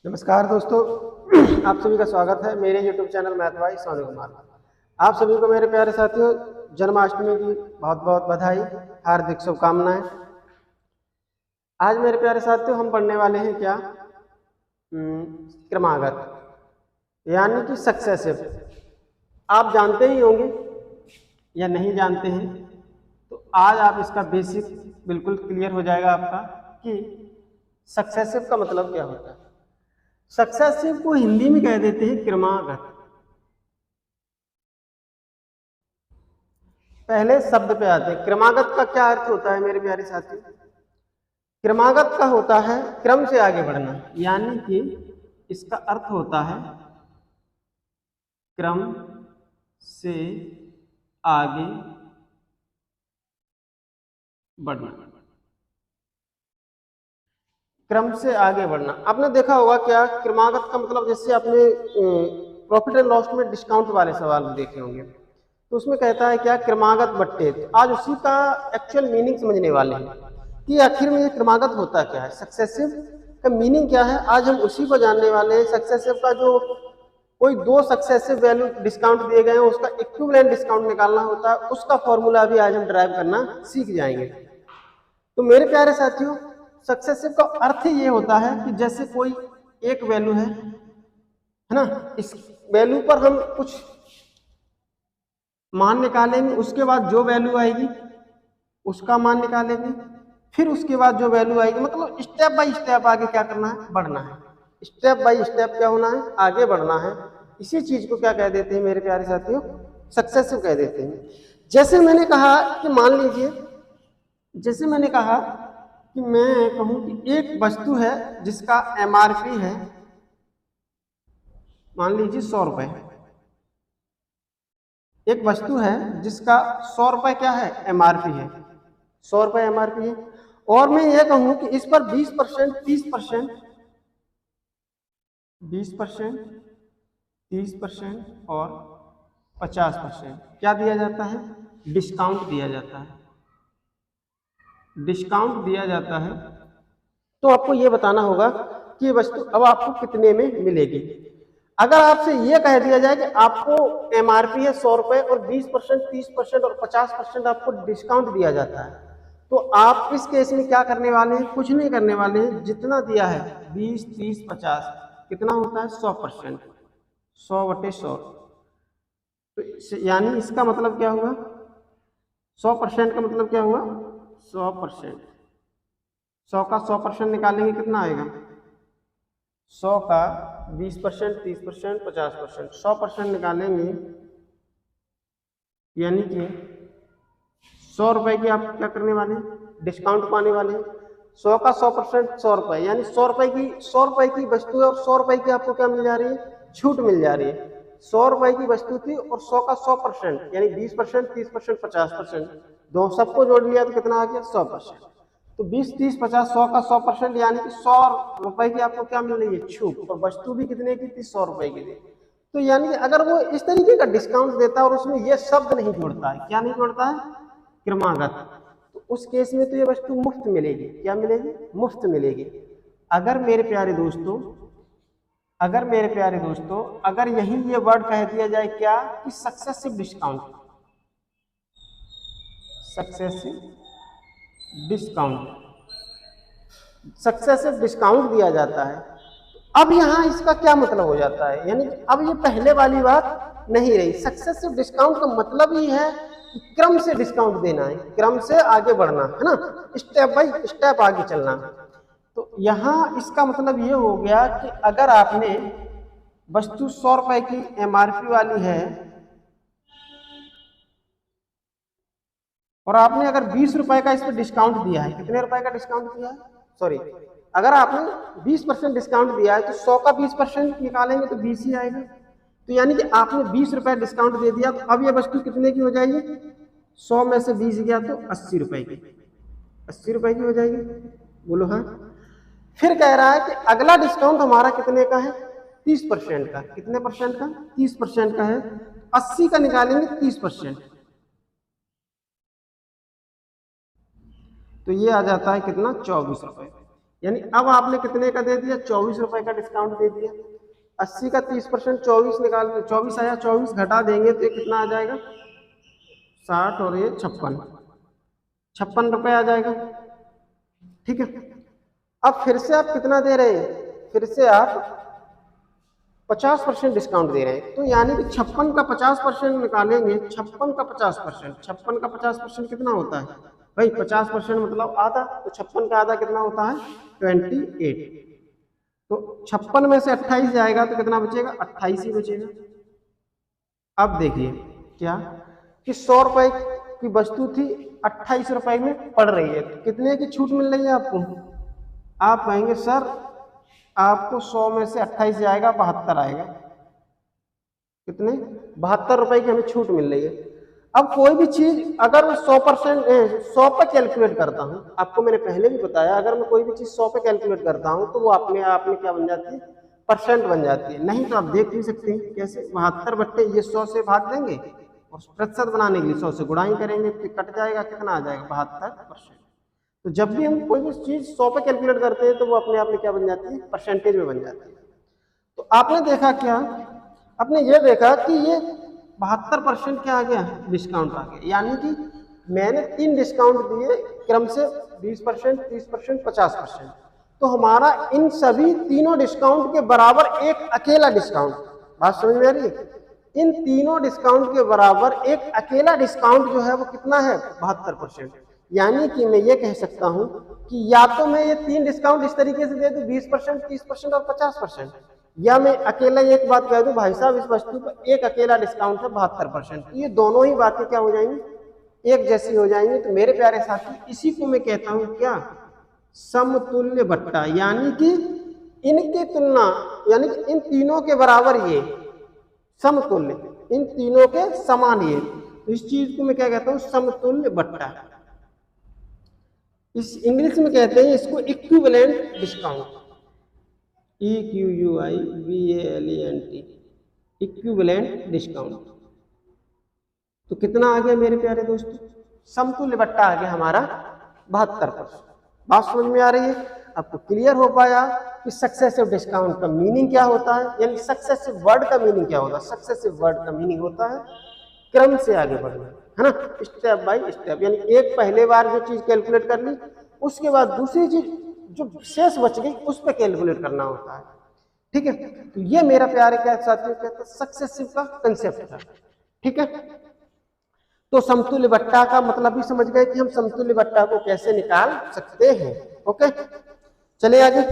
नमस्कार दोस्तों, आप सभी का स्वागत है मेरे YouTube चैनल मैथ भाई सोनू कुमार। आप सभी को मेरे प्यारे साथियों जन्माष्टमी की बहुत बहुत बधाई, हार्दिक शुभकामनाएं। आज मेरे प्यारे साथियों हम पढ़ने वाले हैं क्या, क्रमागत यानी कि सक्सेसिव। आप जानते ही होंगे या नहीं जानते हैं, तो आज आप इसका बेसिक बिल्कुल क्लियर हो जाएगा आपका कि सक्सेसिव का मतलब क्या होता है। सक्सेसिव को हिंदी में कह देते हैं क्रमागत। पहले शब्द पे आते हैं। क्रमागत का क्या अर्थ होता है मेरे प्यारे साथी? क्रमागत का होता है क्रम से आगे बढ़ना, यानी कि इसका अर्थ होता है क्रम से आगे बढ़ना। क्रम से आगे बढ़ना आपने देखा होगा क्या, क्रमागत का मतलब जैसे आपने प्रॉफिट एंड लॉस में डिस्काउंट वाले सवाल देखे होंगे, तो उसमें कहता है क्या, क्रमागत बट्टे। तो आज उसी का एक्चुअल मीनिंग समझने वाले हैं कि आखिर में ये क्रमागत होता क्या है, सक्सेसिव का मीनिंग क्या है। आज हम उसी को जानने वाले हैं। सक्सेसिव का जो कोई दो सक्सेसिव वैल्यू डिस्काउंट दिए गए हैं, उसका इक्विवेलेंट डिस्काउंट निकालना होता है, उसका फॉर्मूला भी आज हम ड्राइव करना सीख जाएंगे। तो मेरे प्यारे साथियों, सक्सेसिव का अर्थ ही ये होता है कि जैसे कोई एक वैल्यू है ना, इस वैल्यू पर हम कुछ मान निकालेंगे, उसके बाद जो वैल्यू आएगी उसका मान निकालेंगे, फिर उसके बाद जो वैल्यू आएगी, मतलब स्टेप बाय स्टेप आगे क्या करना है, बढ़ना है। स्टेप बाय स्टेप क्या होना है, आगे बढ़ना है। इसी चीज को क्या कह देते हैं मेरे प्यारे साथियों, सक्सेसिव कह देते हैं। जैसे मैंने कहा कि मान लीजिए, जैसे मैंने कहा कि मैं कहूं कि एक वस्तु है जिसका MRP है, मान लीजिए 100 रुपए। एक वस्तु है जिसका 100 रुपए क्या है, MRP है, 100 रुपए MRP है। और मैं ये कहूं कि इस पर 20%, 30%, 20%, 30% और 50% क्या दिया जाता है, डिस्काउंट दिया जाता है। डिस्काउंट दिया जाता है तो आपको ये बताना होगा कि ये वस्तु अब आपको कितने में मिलेगी। अगर आपसे ये कह दिया जाए कि आपको MRP है 100 रुपए और 20%, 30% और 50% आपको डिस्काउंट दिया जाता है, तो आप इस केस में क्या करने वाले हैं, कुछ नहीं करने वाले हैं। जितना दिया है 20, 30, 50 कितना होता है, 100%, 100/100। तो यानी इसका मतलब क्या हुआ, 100% का मतलब क्या हुआ, 100%। 100 का 100% निकालेंगे कितना आएगा, 100 का 20%, 30%, 50%, 100% निकालेंगे यानी कि 100 रुपए की आप क्या करने वाले हैं, डिस्काउंट पाने वाले हैं। 100 का 100% 100 रुपए, यानी 100 रुपए की वस्तु है और 100 रुपए की आपको क्या मिल जा रही है, छूट मिल जा रही है। 100 रुपए की वस्तु थी और 100 का 100% यानी 20%, 30%, 50%, दो सबको जोड़ लिया तो कितना आ गया, 100%। तो 20, 30, 50, 100 का 100% यानी कि 100 रुपए की आपको क्या मिल रही है, छूट। और वस्तु भी कितने की थी, 100 रुपए की थी। तो यानी कि अगर वो इस तरीके का डिस्काउंट देता है और उसमें ये शब्द नहीं जोड़ता है, क्या नहीं जोड़ता है, क्रमागत, तो उस केस में तो ये वस्तु मुफ्त मिलेगी। क्या मिलेगी, मुफ्त मिलेगी। अगर मेरे प्यारे दोस्तों, अगर यही ये वर्ड कह दिया जाए क्या, कि successive discount, successive discount, successive discount दिया जाता है, अब यहां इसका क्या मतलब हो जाता है, यानी अब ये पहले वाली बात नहीं रही। सक्सेसिव डिस्काउंट का मतलब ही है कि क्रम से डिस्काउंट देना है, क्रम से आगे बढ़ना है ना, स्टेप बाय स्टेप आगे चलना है। तो यहां इसका मतलब ये हो गया कि अगर आपने वस्तु 100 रुपए की MRP वाली है और आपने अगर 20 रुपए का इस पर डिस्काउंट दिया है, कितने रुपए का डिस्काउंट दिया है, सॉरी, अगर आपने 20% डिस्काउंट दिया है तो 100 का 20% निकालेंगे तो 20 ही आएगा। तो यानी कि आपने 20 रुपए डिस्काउंट दे दिया, तो अब ये वस्तु कितने की हो जाएगी, 100 में से 20 गया तो 80 रुपए की, 80 रुपए की हो जाएगी। बोलो हाँ। फिर कह रहा है कि अगला डिस्काउंट हमारा कितने का है, 30% का। कितने परसेंट का, 30% का है। 80 का निकालेंगे 30%, तो ये आ जाता है कितना, 24 रुपए। यानी अब आपने कितने का दे दिया, 24 रुपए का डिस्काउंट दे दिया। 80 का 30%, 24 निकाल, 24 आया, 24 घटा देंगे तो ये कितना आ जाएगा, 60 और ये 56 रुपए आ जाएगा। ठीक है, अब फिर से आप कितना दे रहे हैं, फिर से आप 50% डिस्काउंट दे रहे हैं, तो यानी कि 56 का 50% निकालेंगे, 56 का 50%, 56 का 50% कितना होता है भाई, 50% मतलब आधा, तो 56 का आधा कितना होता है, 28। तो 56 में से 28 जाएगा तो कितना बचेगा, 28 ही बचेगा। अब देखिए क्या कि 100 रुपए की वस्तु थी, 28 रुपए में पड़ रही है, तो कितने की छूट मिल रही है आपको, आप कहेंगे सर आपको 100 में से 28 जाएगा, 72 आएगा, कितने, 72 रुपए की हमें छूट मिल रही है। अब कोई भी चीज अगर मैं 100 पे कैलकुलेट करता हूं, आपको मैंने पहले भी बताया, अगर मैं कोई भी चीज 100 पे कैलकुलेट करता हूं तो वो अपने आप में क्या बन जाती है, परसेंट बन जाती है। नहीं तो आप देख भी सकते हैं कैसे, 72 बट्टे ये 100 से भाग देंगे और प्रतिशत बनाने के लिए 100 से गुणाई करेंगे तो कट जाएगा, कितना आ जाएगा, 72%। तो जब भी हम कोई भी चीज 100 पे कैलकुलेट करते हैं तो वो अपने आप में क्या बन जाती है, परसेंटेज में बन जाती है। तो आपने देखा क्या, आपने ये देखा कि ये 72% क्या आ गया, डिस्काउंट आ गया, यानी कि मैंने 3 डिस्काउंट दिए क्रम से 20%, 30%, 50%, तो हमारा इन सभी तीनों डिस्काउंट के बराबर एक अकेला डिस्काउंट, बात समझ में आ रही है, इन तीनों डिस्काउंट के बराबर एक अकेला डिस्काउंट जो है वो कितना है, 72%। यानी कि मैं ये कह सकता हूं कि या तो मैं ये 3 डिस्काउंट इस तरीके से दे दूं, 20%, 30% और 50%, या मैं अकेला एक बात कह दूं भाई साहब इस वस्तु पर एक अकेला डिस्काउंट है 72%, ये दोनों ही बातें क्या हो जाएंगी, एक जैसी हो जाएंगी। तो मेरे प्यारे साथी, इसी को मैं कहता हूं क्या, समतुल्य बट्टा, यानी कि इनकी तुलना, यानी कि इन तीनों के बराबर ये समतुल्य, इन तीनों के समान ये, तो इस चीज को मैं क्या कहता हूं, समतुल्य बट्टा। इस इंग्लिश में कहते हैं इसको equivalent discount, EQUIVALENT, equivalent discount. तो कितना आ गया मेरे प्यारे दोस्तों, समतुल्य बट्टा आ गया हमारा 72%। बात समझ में आ रही है, आपको क्लियर हो पाया कि सक्सेसिव डिस्काउंट का मीनिंग क्या होता है, यानी सक्सेसिव वर्ड का मीनिंग क्या होता है। सक्सेसिव वर्ड का मीनिंग होता है क्रम से आगे बढ़ना, है ना, स्टेप बाय स्टेप, यानी एक पहले बार जो चीज कैलकुलेट कर ली, उसके बाद दूसरी चीज जो शेष बच गई उस पर कैलकुलेट करना होता है। ठीक है, तो ये मेरा प्यारे क्या साथियों कहता है सक्सेसिव का कंसेप्ट था। ठीक है, तो समतुल्य बट्टा का मतलब भी समझ गए कि हम समतुल्य बट्टा को कैसे निकाल सकते हैं। ओके, चलिए आगे।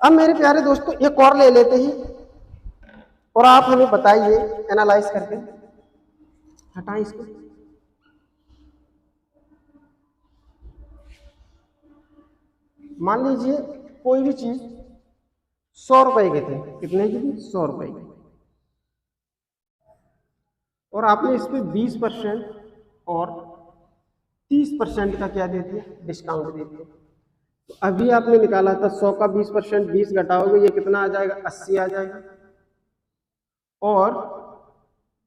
अब मेरे प्यारे दोस्तों एक और ले लेते हैं और आप हमें बताइए एनालाइज करके, हटाएं इसको, मान लीजिए कोई भी चीज 100 रुपए की थी, कितने की थी, 100 रुपए की, और आपने इस पर 20% और 30% का क्या दे दिया, डिस्काउंट दे दिया। तो अभी आपने निकाला था 100 का 20%, 20 घटाओगे ये कितना आ जाएगा, 80 आ जाएगा। और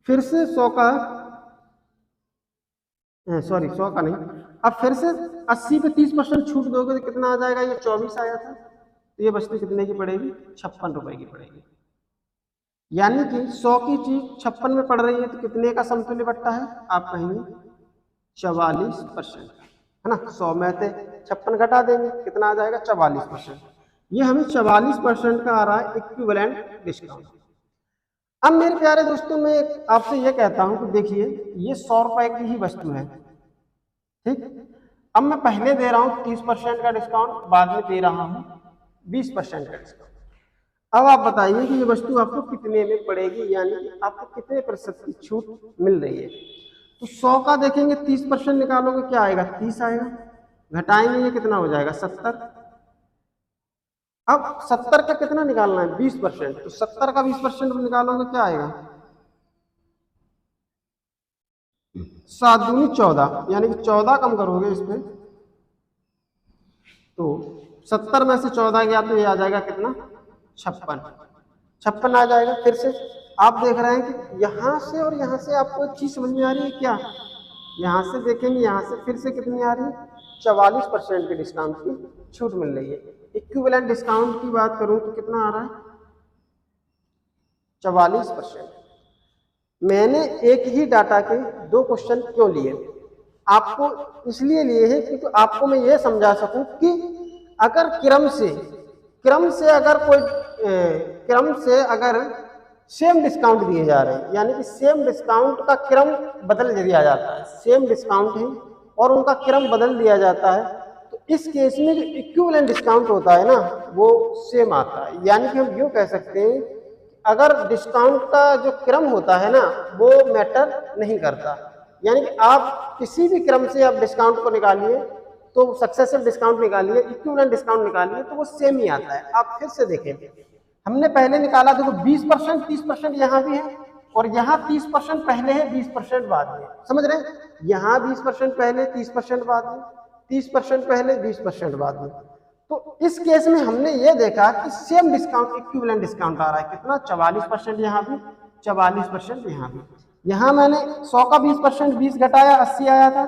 फिर से 100 का, सॉरी 100 का नहीं, अब फिर से 80 पे 30% छूट दोगे तो कितना आ जाएगा, ये 24 आया था, तो ये बचती कितने की पड़ेगी, 56 रुपए की पड़ेगी। यानी कि 100 की चीज 56 में पड़ रही है तो कितने का समतुल्य बट्टा है, आप कहेंगे 44%, है ना। 100 में से 56 घटा देंगे, कितना आ जाएगा, 44%। ये हमें 44% का आ रहा है इक्विवेलेंट डिस्काउंट। अब मेरे प्यारे दोस्तों मैं आपसे ये कहता हूं कि देखिए ये 100 रुपए की ही वस्तु है, ठीक। अब मैं पहले दे रहा हूं 30% का डिस्काउंट, बाद में दे रहा हूं 20% का डिस्काउंट। अब आप बताइए कि ये वस्तु आपको कितने में पड़ेगी, यानी कि आपको कितने प्रतिशत की छूट मिल रही है। तो 100 का देखेंगे 30% निकालोगे क्या आएगा, 30 आएगा, घटाएंगे ये कितना हो जाएगा, 70। अब 70 का कितना निकालना है, 20%, तो 70 का 20% निकालोगे क्या आएगा, 7 दूनी 14, यानी कि 14 कम करोगे इसमें तो 70 में से 14 गया तो ये आ जाएगा कितना, 56 आ जाएगा। फिर से आप देख रहे हैं कि यहां से और यहां से आपको एक चीज समझ में आ रही है क्या, यहां से देखेंगे, यहां से फिर से कितनी आ रही है, 44% के डिस्काउंट की छूट मिल रही है। इक्विवेलेंट डिस्काउंट की बात करूं तो कितना आ रहा है, 44%। मैंने एक ही डाटा के 2 क्वेश्चन क्यों लिए, आपको इसलिए लिए हैं क्योंकि आपको मैं ये समझा सकूं कि अगर क्रम से अगर सेम डिस्काउंट दिए जा रहे हैं, यानी कि सेम डिस्काउंट का क्रम बदल दिया जाता है, सेम डिस्काउंट है और उनका क्रम बदल दिया जाता है, तो इस केस में जो इक्विवेलेंट डिस्काउंट होता है ना वो सेम आता है। यानी कि हम यूँ कह सकते हैं अगर डिस्काउंट का जो क्रम होता है ना वो मैटर नहीं करता, यानी कि आप किसी भी क्रम से आप डिस्काउंट को निकालिए तो सक्सेसिव डिस्काउंट निकालिए, इक्विवेलेंट डिस्काउंट निकालिए तो वो सेम ही आता है। आप फिर से देखें, हमने पहले निकाला देखो 20%, 30% यहाँ भी है और यहाँ 30% पहले है, 20% बाद में, समझ रहे हैं, यहाँ 20% पहले, 30% बाद में, 30% पहले, 20% बाद में। तो इस केस में हमने ये देखा कि सेम डिस्काउंट, इक्विवेलेंट डिस्काउंट आ रहा है, कितना, 44% यहाँ भी, 44% यहाँ भी। यहाँ मैंने 100 का 20% 20 घटाया 80 आया था,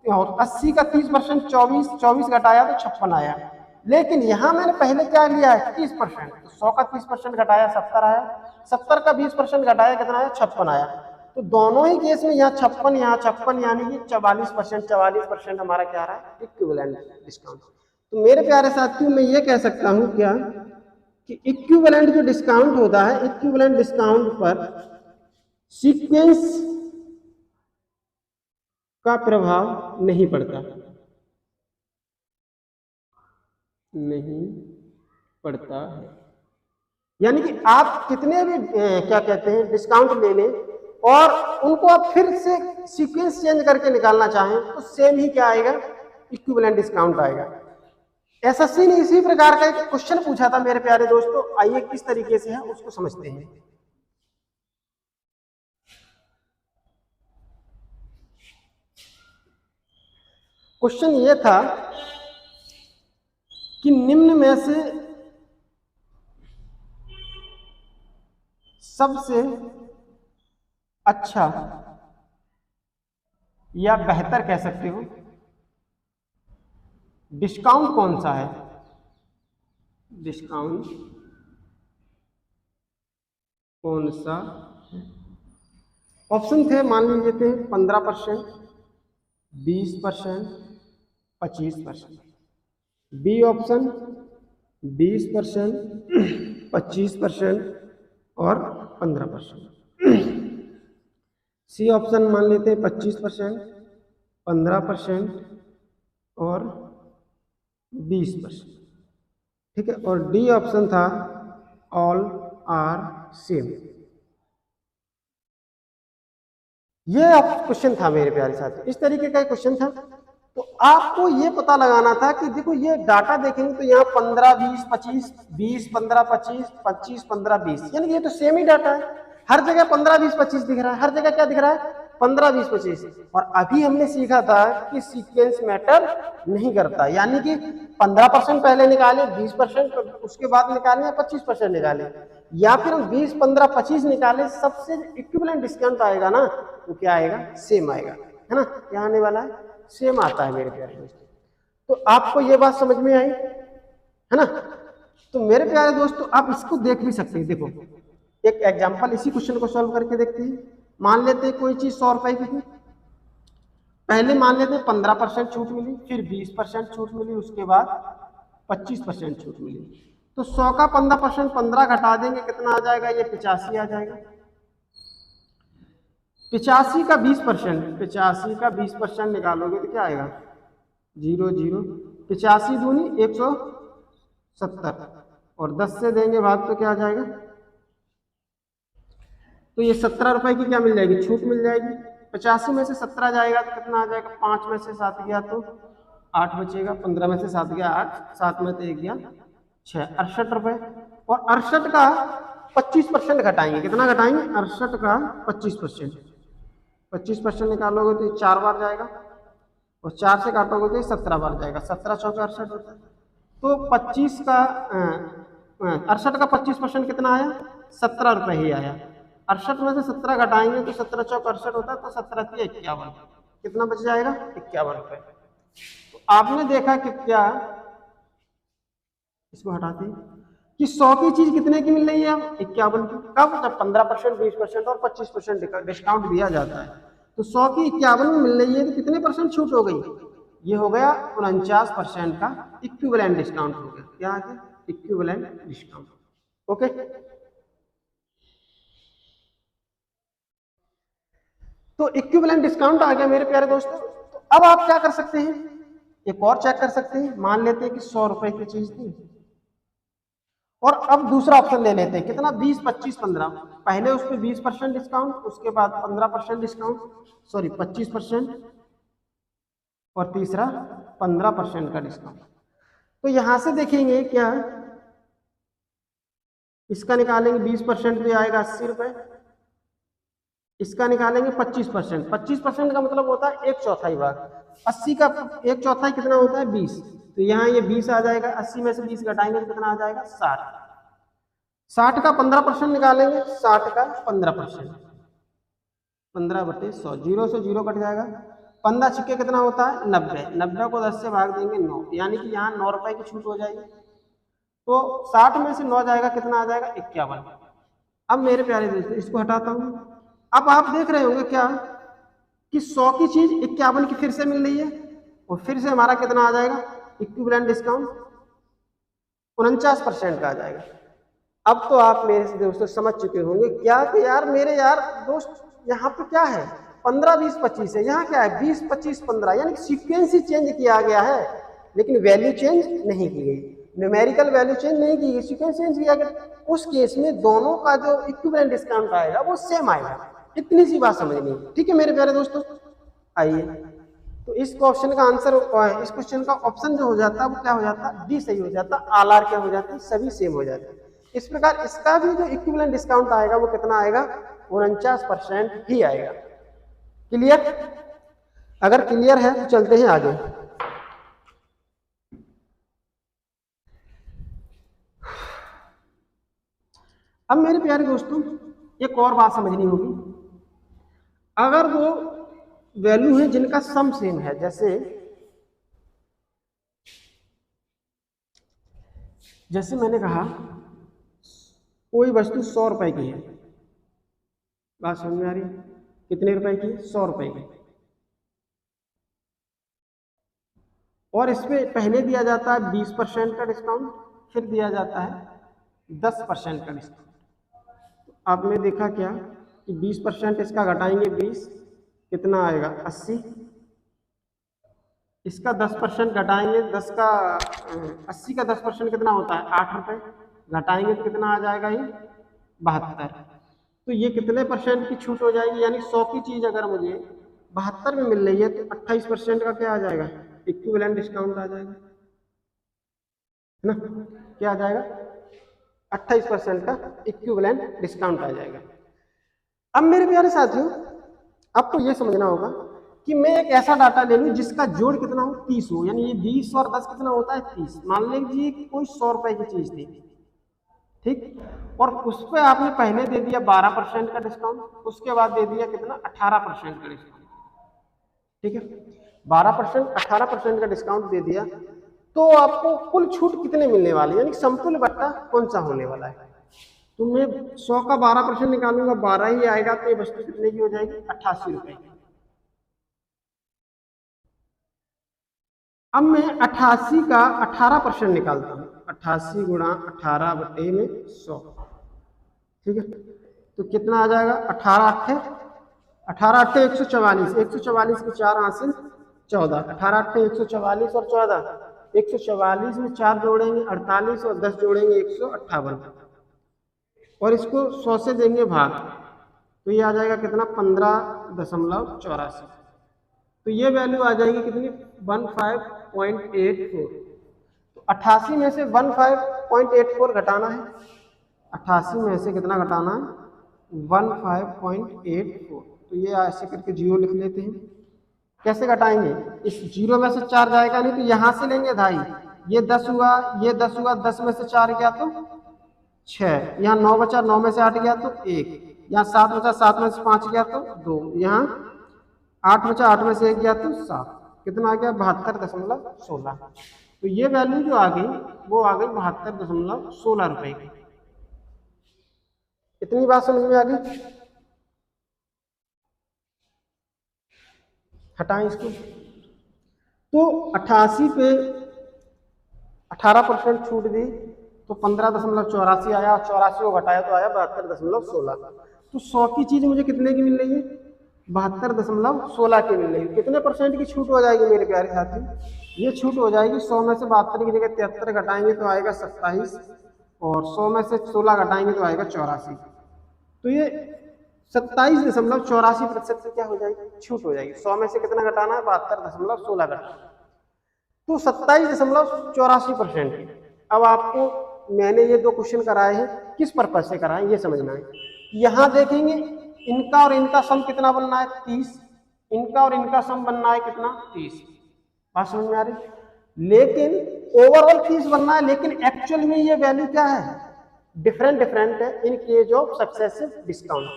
और 80 का 30% 24 घटाया तो 56 आया। लेकिन यहाँ मैंने पहले क्या लिया है, 30%, तो 100 का 30% घटाया 70 आया, 70 का 20% घटाया कितना आया, 56 आया। तो दोनों ही केस में यहाँ 56 यहाँ 56, यानी कि 44% हमारा क्या रहा है, इक्विवेलेंट डिस्काउंट। तो मेरे प्यारे साथियों मैं ये कह सकता हूँ क्या कि इक्विवेलेंट जो डिस्काउंट होता है, इक्विवेलेंट डिस्काउंट पर सीक्वेंस का प्रभाव नहीं पड़ता, नहीं पड़ता है। यानी कि आप कितने भी क्या कहते हैं डिस्काउंट ले लें और उनको आप फिर से सीक्वेंस चेंज करके निकालना चाहें तो सेम ही क्या आएगा, इक्विवेलेंट डिस्काउंट आएगा। एसएससी ने इसी प्रकार का एक क्वेश्चन पूछा था मेरे प्यारे दोस्तों, आइए किस तरीके से है उसको समझते हैं। क्वेश्चन ये था कि निम्न में से सबसे अच्छा या बेहतर कह सकते हो डिस्काउंट कौन सा है, डिस्काउंट कौन सा है। ऑप्शन थे, मान लीजिए थे 15%, 20%, 25%। बी ऑप्शन 20%, 25% और 15%। सी ऑप्शन मान लेते हैं 25%, 15% और 20%, ठीक है। और डी ऑप्शन था ऑल आर सेम। ये क्वेश्चन था मेरे प्यारे साथियों, इस तरीके का क्वेश्चन था। तो आपको ये पता लगाना था कि देखो ये डाटा देखेंगे तो यहाँ 15 20 25, 20 15 25, 25 15 20, यानी कि ये तो सेम ही डाटा है, हर जगह 15 20 25 दिख रहा है, हर जगह क्या दिख रहा है, 15 20 25। और अभी हमने सीखा था कि सीक्वेंस मैटर नहीं करता, यानी कि 15% पहले निकाले, 20% उसके बाद निकाले, या 25% निकाले, या फिर हम 20 15 25 निकाले, सबसे इक्विवेलेंट डिस्काउंट आएगा ना वो क्या आएगा, सेम आएगा, है ना। क्या आने वाला है, सेम आता है मेरे प्यारे दोस्तों। तो आपको ये बात समझ में आई है ना। तो मेरे प्यारे दोस्तों आप इसको देख भी सकते हैं। देखो एक एग्जांपल इसी क्वेश्चन को सॉल्व करके देखते हैं। मान लेते हैं कोई चीज 100 रुपए की थी, पहले मान लेते हैं 15% छूट मिली, फिर 20% छूट मिली, उसके बाद 25% छूट मिली। तो 100 का 15%, 15 घटा देंगे कितना आ जाएगा, ये 85 आ जाएगा। 85 का 20%, 85 का 20% निकालोगे तो क्या आएगा, 0 0, 85 दूनी 170, और 10 से देंगे भाग तो क्या आ जाएगा, तो ये 17 रुपए की क्या मिल जाएगी, छूट मिल जाएगी। 85 में से 17 जाएगा तो कितना आ जाएगा, 5 में से 7 गया तो 8 बचेगा, 15 में से 7 गया 8, 7 में तो 1 गया 6, 68 रुपए। और 68 का 25% घटाएंगे, कितना घटाएंगे, 68 का 25%, 25% निकालोगे तो 4 बार जाएगा, और 4 से काटोगे तो 17 बार जाएगा, 17 चौका 68 होता है। तो 25 का 68 का 25% कितना आया, 17 रुपए ही आया। 68 में से 17 घटाएंगे तो 17 चौक 68 होता है, तो 17 की 51, कितना बच जाएगा, 51 रुपए। तो आपने देखा कि क्या, इसको हटाते हैं, कि 100 की चीज कितने की मिल रही है, 51 की। कब? जब 15%, 20% और 25% डिस्काउंट दिया जाता है। तो 100 की 51 में मिल रही है तो कितने परसेंट छूट हो गई? ये हो गया 49% का इक्विवेलेंट डिस्काउंट हो गया। क्या आ गया? Equivalent discount. ओके, तो इक्विवेलेंट डिस्काउंट आ गया मेरे प्यारे दोस्तों। तो अब आप क्या कर सकते हैं, एक और चेक कर सकते हैं। मान लेते हैं कि 100 रुपए की चीज थी, और अब दूसरा ऑप्शन ले लेते हैं, कितना? 20, 25, 15। पहले उस पर 20% डिस्काउंट, उसके बाद 15% डिस्काउंट, सॉरी 25%, और तीसरा 15% का डिस्काउंट। तो यहां से देखेंगे क्या, इसका निकालेंगे 20% तो आएगा 80 रुपए, इसका निकालेंगे 25%। 25% का मतलब होता है 1/4 भाग। 80 का 1/4 कितना होता है? 20। तो यहाँ ये 20 आ जाएगा, 80 में से 20 घटाएंगे तो कितना आ जाएगा? 60। 60 का 15% निकालेंगे, 60 का 15%, 15/100, 0 से 0 कट जाएगा। 15 छिक्के कितना होता है? 90। 90 को 10 से भाग देंगे 9, यानी कि यहाँ 9 रुपए की छूट हो जाएगी। तो 60 में से 9 जाएगा, कितना आ जाएगा? 51। अब मेरे प्यारे दोस्तों इसको हटाता हूँ। अब आप देख रहे होंगे क्या कि 100 की चीज 51 की फिर से मिल रही है, और फिर से हमारा कितना आ जाएगा? इक्विवेलेंट डिस्काउंट 49% का आ जाएगा। अब तो आप मेरे से दोस्तों समझ चुके होंगे क्या कि यार मेरे यार दोस्त, यहाँ पे क्या है? 15, 20, 25 है, यहाँ क्या है? 20, 25, 15, यानी कि सीक्वेंस ही चेंज किया गया है, लेकिन वैल्यू चेंज नहीं की गई, न्यूमेरिकल वैल्यू चेंज नहीं की गई, सीक्वेंस चेंज किया गया। उस केस में दोनों का जो इक्विवेलेंट डिस्काउंट आएगा वो सेम आएगा। इतनी सी बात समझनी है, ठीक है मेरे प्यारे दोस्तों। आइए, तो इस क्वेश्चन का आंसर, इस क्वेश्चन का ऑप्शन जो हो जाता है वो क्या हो जाता है? डी सही हो जाता है। आल आर क्या हो जाती है? सभी सेम हो जाते हैं। इस प्रकार इसका भी जो इक्विवेलेंट डिस्काउंट आएगा वो कितना आएगा? 49% ही आएगा। क्लियर? अगर क्लियर है तो चलते हैं आगे। अब मेरे प्यारे दोस्तों एक और बात समझनी होगी। अगर वो वैल्यू है जिनका सम सेम है, जैसे मैंने कहा कोई वस्तु 100 रुपए की है, बात समझ में आ रही? कितने रुपए की? 100 रुपए की। और इसमें पहले दिया जाता है 20% का डिस्काउंट, फिर दिया जाता है 10% का डिस्काउंट। आपने देखा क्या कि 20% इसका घटाएंगे 20, कितना आएगा? 80। इसका 10% घटाएंगे, 80 का 10% कितना होता है? 8 रुपए। घटाएंगे तो कितना आ जाएगा? ये 72। तो ये कितने परसेंट की छूट हो जाएगी? यानी 100 की चीज अगर मुझे 72 में मिल रही है तो 28% का क्या आ जाएगा? इक्विवेलेंट डिस्काउंट आ जाएगा, है ना? क्या आ जाएगा? 28% का इक्विवेलेंट डिस्काउंट आ जाएगा। अब मेरे प्यारे साथियों आपको ये समझना होगा कि मैं एक ऐसा डाटा ले लूं जिसका जोड़ कितना हो? 30 हो, यानी ये 20 और 10 कितना होता है? 30। मान लीजिए कि कोई 100 रुपए की चीज थी, ठीक, और उस पर आपने पहले दे दिया 12% का डिस्काउंट, उसके बाद दे दिया कितना? 18% का डिस्काउंट, ठीक है। 12%, 18% का डिस्काउंट दे दिया, तो आपको कुल छूट कितने मिलने वाली, यानी समतुल्य बट्टा कौन सा होने वाला है? तो मैं 100 का 12% निकालूंगा, 12 ही आएगा, तो ये वस्तु कितने की हो जाएगी? 88 रुपए की। अब मैं 88 का 18% निकालता हूँ, 88 गुणा 18 बटे में 100, ठीक है। तो कितना आ जाएगा? 18 अट्ठे 144, 144 के 4 हासिल 14, 18 अट्ठे 144 और 14, 144 में 4 जोड़ेंगे 48 और 10 जोड़ेंगे 158, और इसको 100 से देंगे भाग, तो ये आ जाएगा कितना? 15.84। तो ये वैल्यू आ जाएगी कितनी? 15.84। तो 88 में से 15.84 घटाना है, 88 में से कितना घटाना है? 15.84। तो ये ऐसे करके 0 लिख लेते हैं। कैसे घटाएंगे? इस 0 में से 4 जाएगा नहीं तो यहाँ से लेंगे 2.5, ये 10 हुआ, ये 10 हुआ, 10 में से 4 गया तो 6, यहाँ 9 बचा, 9 में से 8 गया तो 1, यहाँ 7 बचा, 7 में से 5 गया तो 2, यहाँ 8 बचा, 8 में से 1 गया तो 7। कितना आ गया 72.16। तो ये वैल्यू जो आ गई वो आ गई 72.16 रुपए की। इतनी बात समझ में आ गई? हटाएं इसको। तो 88 पे 18% छूट दी तो 15.84 आया, 84 को घटाया तो आया 72.16। तो 100 की चीज मुझे कितने की मिल रही है? 72.16 की मिल रही है। कितने परसेंट की छूट हो जाएगी मेरे प्यारे साथी? ये छूट हो जाएगी 100 में से 72 की जगह 73 घटाएंगे तो आएगा 27, और 100 में से 16 घटाएंगे तो आएगा 84। तो ये 27.84% से क्या हो जाएगी? छूट हो जाएगी। 100 में से कितना घटाना है? 72.16 घटाना। तो 27.84%। अब आपको मैंने ये 2 क्वेश्चन कराए हैं, किस पर्पज से कराए ये समझना है। यहां देखेंगे इनका और इनका सम कितना बनना है? 30। इनका और इनका सम बनना है कितना? 30। बात समझ में आ रही? लेकिन ओवरऑल 30 बनना है, लेकिन एक्चुअल में ये वैल्यू क्या है? डिफरेंट है in case of successive discount.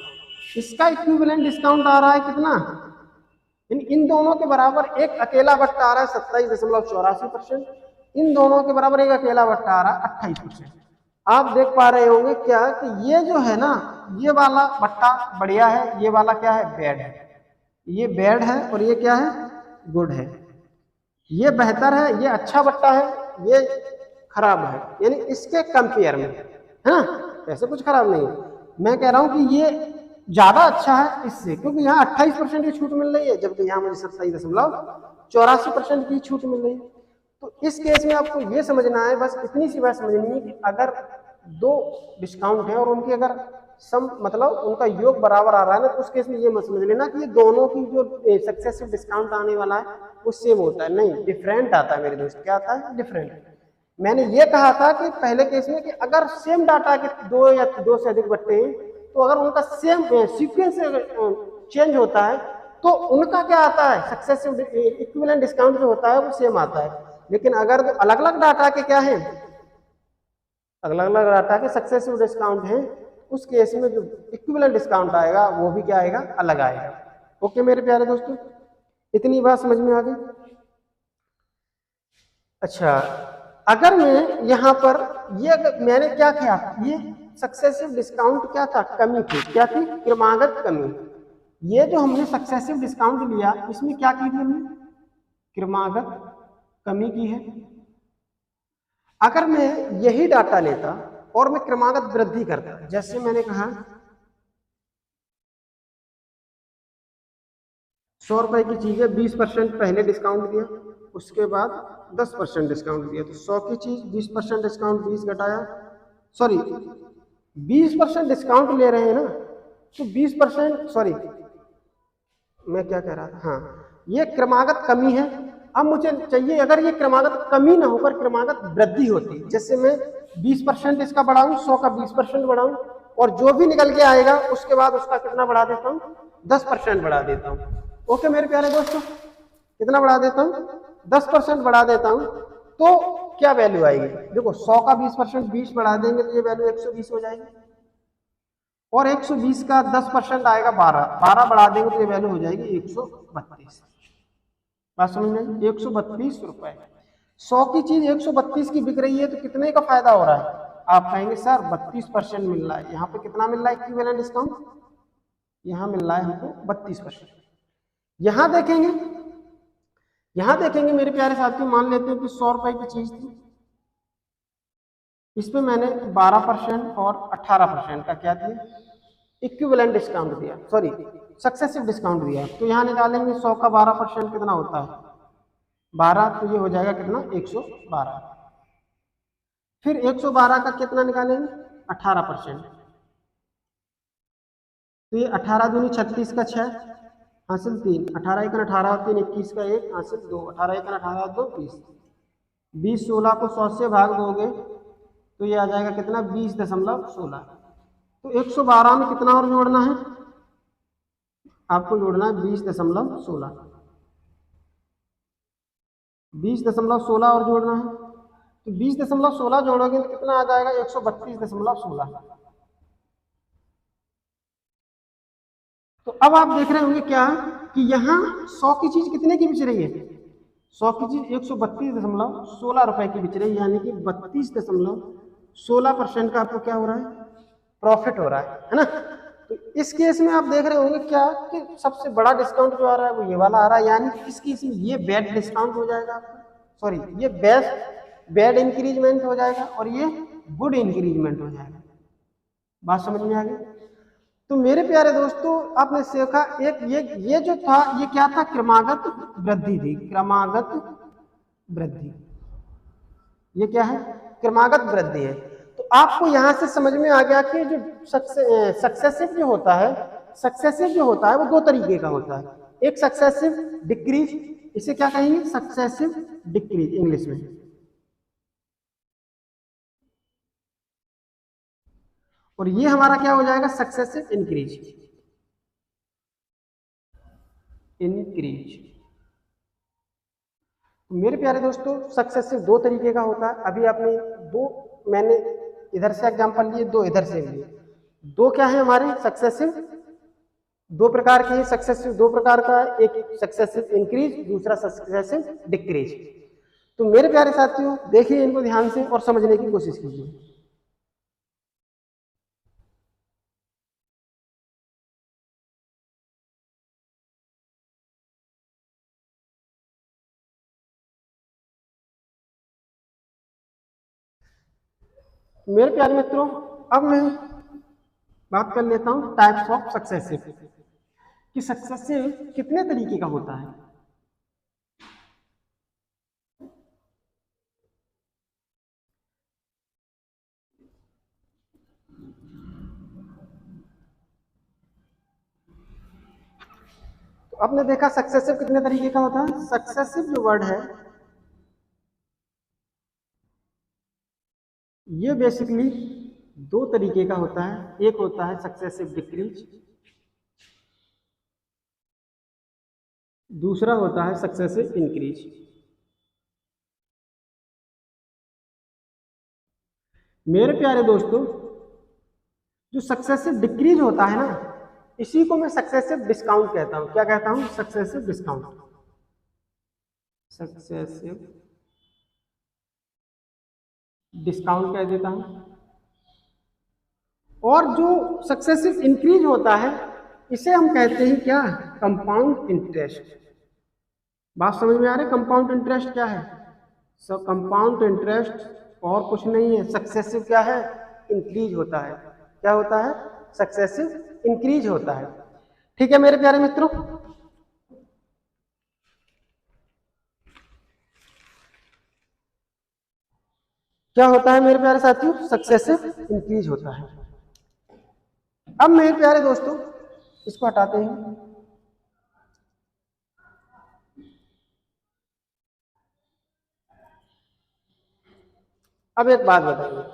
इसका इक्विवेलेंट डिस्काउंट आ रहा है कितना? इन दोनों के बराबर एक अकेला बट्टा आ रहा है 27.84%। इन दोनों के बराबर एक अकेला बट्टा आ रहा है 28%। आप देख पा रहे होंगे क्या कि ये जो है ना, ये वाला बट्टा बढ़िया है, ये वाला क्या है? बैड है। ये बैड है और ये क्या है? गुड है। ये बेहतर है, ये अच्छा बट्टा है, ये खराब है। यानी इसके कंपेयर में, है ना? ऐसे कुछ खराब नहीं है। मैं कह रहा हूं कि ये ज्यादा अच्छा है इससे, क्योंकि यहाँ 28% की छूट मिल रही है, जबकि यहाँ मुझे 27.84% की छूट मिल रही है। तो इस केस में आपको ये समझना है, बस इतनी सी बात समझनी है कि अगर 2 डिस्काउंट है और उनकी अगर सम मतलब उनका योग बराबर आ रहा है ना, तो उस केस में ये मत समझ लेना कि ये दोनों की जो सक्सेसिव डिस्काउंट आने वाला है वो सेम होता है। नहीं, डिफरेंट आता है मेरे दोस्त। क्या आता है? डिफरेंट। मैंने ये कहा था कि पहले केस में कि अगर सेम डाटा के 2 या 2 से अधिक बट्टे हैं, तो अगर उनका सेम सीक्वेंस चेंज होता है तो उनका क्या आता है? सक्सेसिव इक्विवेलेंट डिस्काउंट जो होता है वो सेम आता है। लेकिन अगर अलग अलग डाटा के क्या है, अलग अलग डाटा के सक्सेसिव डिस्काउंट है, उस केस में जो इक्विवेलेंट डिस्काउंट आएगा वो भी क्या आएगा? अलग आएगा। ओके मेरे प्यारे दोस्तों, इतनी बात समझ में आ गई? अच्छा, अगर मैं यहाँ पर ये मैंने क्या किया, ये सक्सेसिव डिस्काउंट क्या था? कमी थी। क्या थी? क्रमागत कमी। ये जो हमने सक्सेसिव डिस्काउंट लिया, इसमें क्या की थी हमने? क्रमागत कमी की है। अगर मैं यही डाटा लेता और मैं क्रमागत वृद्धि करता, जैसे मैंने कहा 100 रुपए की चीज है, 20% पहले डिस्काउंट दिया, उसके बाद 10% डिस्काउंट दिया। तो 100 की चीज 20% डिस्काउंट, 20 घटाया, सॉरी 20% डिस्काउंट ले रहे हैं ना, तो 20%, सॉरी मैं क्या कह रहा था, हाँ ये क्रमागत कमी है। अब मुझे चाहिए अगर ये क्रमागत कमी ना होकर क्रमागत वृद्धि होती, जैसे मैं 20% इसका बढ़ाऊं, 100 का 20% बढ़ाऊं, और जो भी निकल के आएगा उसके बाद उसका कितना बढ़ा देता हूं? 10% बढ़ा देता हूं। ओके मेरे प्यारे दोस्तों, कितना बढ़ा देता हूं? 10% बढ़ा देता हूं। तो क्या वैल्यू आएगी? देखो 100 का 20% 20 बढ़ा देंगे तो ये वैल्यू 120 हो जाएगी, और 120 का 10% आएगा 12 बढ़ा देंगे तो ये वैल्यू हो जाएगी 132। बात समझ में? 132 रुपए। 100 की चीज 132 की बिक रही है, तो कितने का फायदा हो रहा है? आप कहेंगे सर 32% मिल रहा है। यहाँ पे कितना मिल रहा है इक्विवेलेंट डिस्काउंट? यहाँ मिल रहा है हमको 32%। यहाँ देखेंगे, यहाँ देखेंगे मेरे प्यारे साथियों, मान लेते हैं कि 100 रुपए की चीज थी, इसमें मैंने 12% और 18% का क्या दिया? इक्विवेलेंट डिस्काउंट दिया, सॉरी सक्सेसिव डिस्काउंट दिया। तो यहाँ निकालेंगे 100 का 12% कितना होता है? 12, तो ये हो जाएगा कितना? 112। फिर 112 का कितना निकालेंगे? 18%। तो ये 18 दूनी 36 का 6 हासिल 3, 18 1 18 और 3 21 का 1 हासिल 2, 18 1 18 2 20। 20 16 को 100 से भाग दोगे तो ये आ जाएगा कितना? 20.16। तो 112 में कितना और जोड़ना है? आपको जोड़ना है 20.16। 20.16 और जोड़ना है, तो 20.16 जोड़ोगे तो कितना आ जाएगा? 132.16। तो अब आप देख रहे होंगे क्या कि यहाँ 100 की चीज कितने की बिच रही है? 100 की चीज 132.16 रुपए की बिच रही है, यानी कि 32.16% का आपको क्या हो रहा है, प्रॉफिट हो रहा है ना। तो इस केस में आप देख रहे होंगे क्या कि सबसे बड़ा डिस्काउंट जो आ रहा है वो ये वाला आ रहा है, यानी कि इस केस में ये बैड डिस्काउंट हो जाएगा आपका, सॉरी ये बैड इंक्रीजमेंट हो जाएगा और ये गुड इंक्रीजमेंट हो जाएगा। बात समझ में आ गई। तो मेरे प्यारे दोस्तों आपने सीखा एक ये जो था ये क्या था, क्रमागत वृद्धि थी, क्रमागत वृद्धि, ये क्या है, क्रमागत वृद्धि है। तो आपको यहां से समझ में आ गया कि जो सक्सेसिव जो होता है, सक्सेसिव जो होता है वो दो तरीके का होता है, एक सक्सेसिव डिक्रीज, इसे क्या कहेंगे, सक्सेसिव डिक्रीज इंग्लिश में, और ये हमारा क्या हो जाएगा, सक्सेसिव इंक्रीज, इंक्रीज। मेरे प्यारे दोस्तों सक्सेसिव दो तरीके का होता है, अभी आपने दो, मैंने इधर से एग्जांपल लिए, दो इधर से लिए, दो क्या है हमारे सक्सेसिव, दो प्रकार के हैं सक्सेसिव, दो प्रकार का है, एक सक्सेसिव इंक्रीज, दूसरा सक्सेसिव डिक्रीज। तो मेरे प्यारे साथियों देखिए इनको ध्यान से और समझने की कोशिश कीजिए। मेरे प्यारे मित्रों अब मैं बात कर लेता हूं टाइप्स ऑफ सक्सेसिव, कि सक्सेसिव कितने तरीके का होता है। तो आपने देखा सक्सेसिव कितने तरीके का होता है, सक्सेसिव जो वर्ड है ये बेसिकली दो तरीके का होता है, एक होता है सक्सेसिव डिक्रीज, दूसरा होता है सक्सेसिव इंक्रीज। मेरे प्यारे दोस्तों जो सक्सेसिव डिक्रीज होता है ना, इसी को मैं सक्सेसिव डिस्काउंट कहता हूं, क्या कहता हूं, सक्सेसिव डिस्काउंट, सक्सेसिव डिस्काउंट कह देता हूं। और जो सक्सेसिव इंक्रीज होता है इसे हम कहते हैं क्या, कंपाउंड इंटरेस्ट। बात समझ में आ रही है, कंपाउंड इंटरेस्ट क्या है, सब कंपाउंड इंटरेस्ट और कुछ नहीं है, सक्सेसिव क्या है, इंक्रीज होता है, क्या होता है, सक्सेसिव इंक्रीज होता है। ठीक है मेरे प्यारे मित्रों, क्या होता है मेरे प्यारे साथियों, सक्सेसिव इंक्रीज होता है। अब मेरे प्यारे दोस्तों इसको हटाते हैं। अब एक बात बताइए,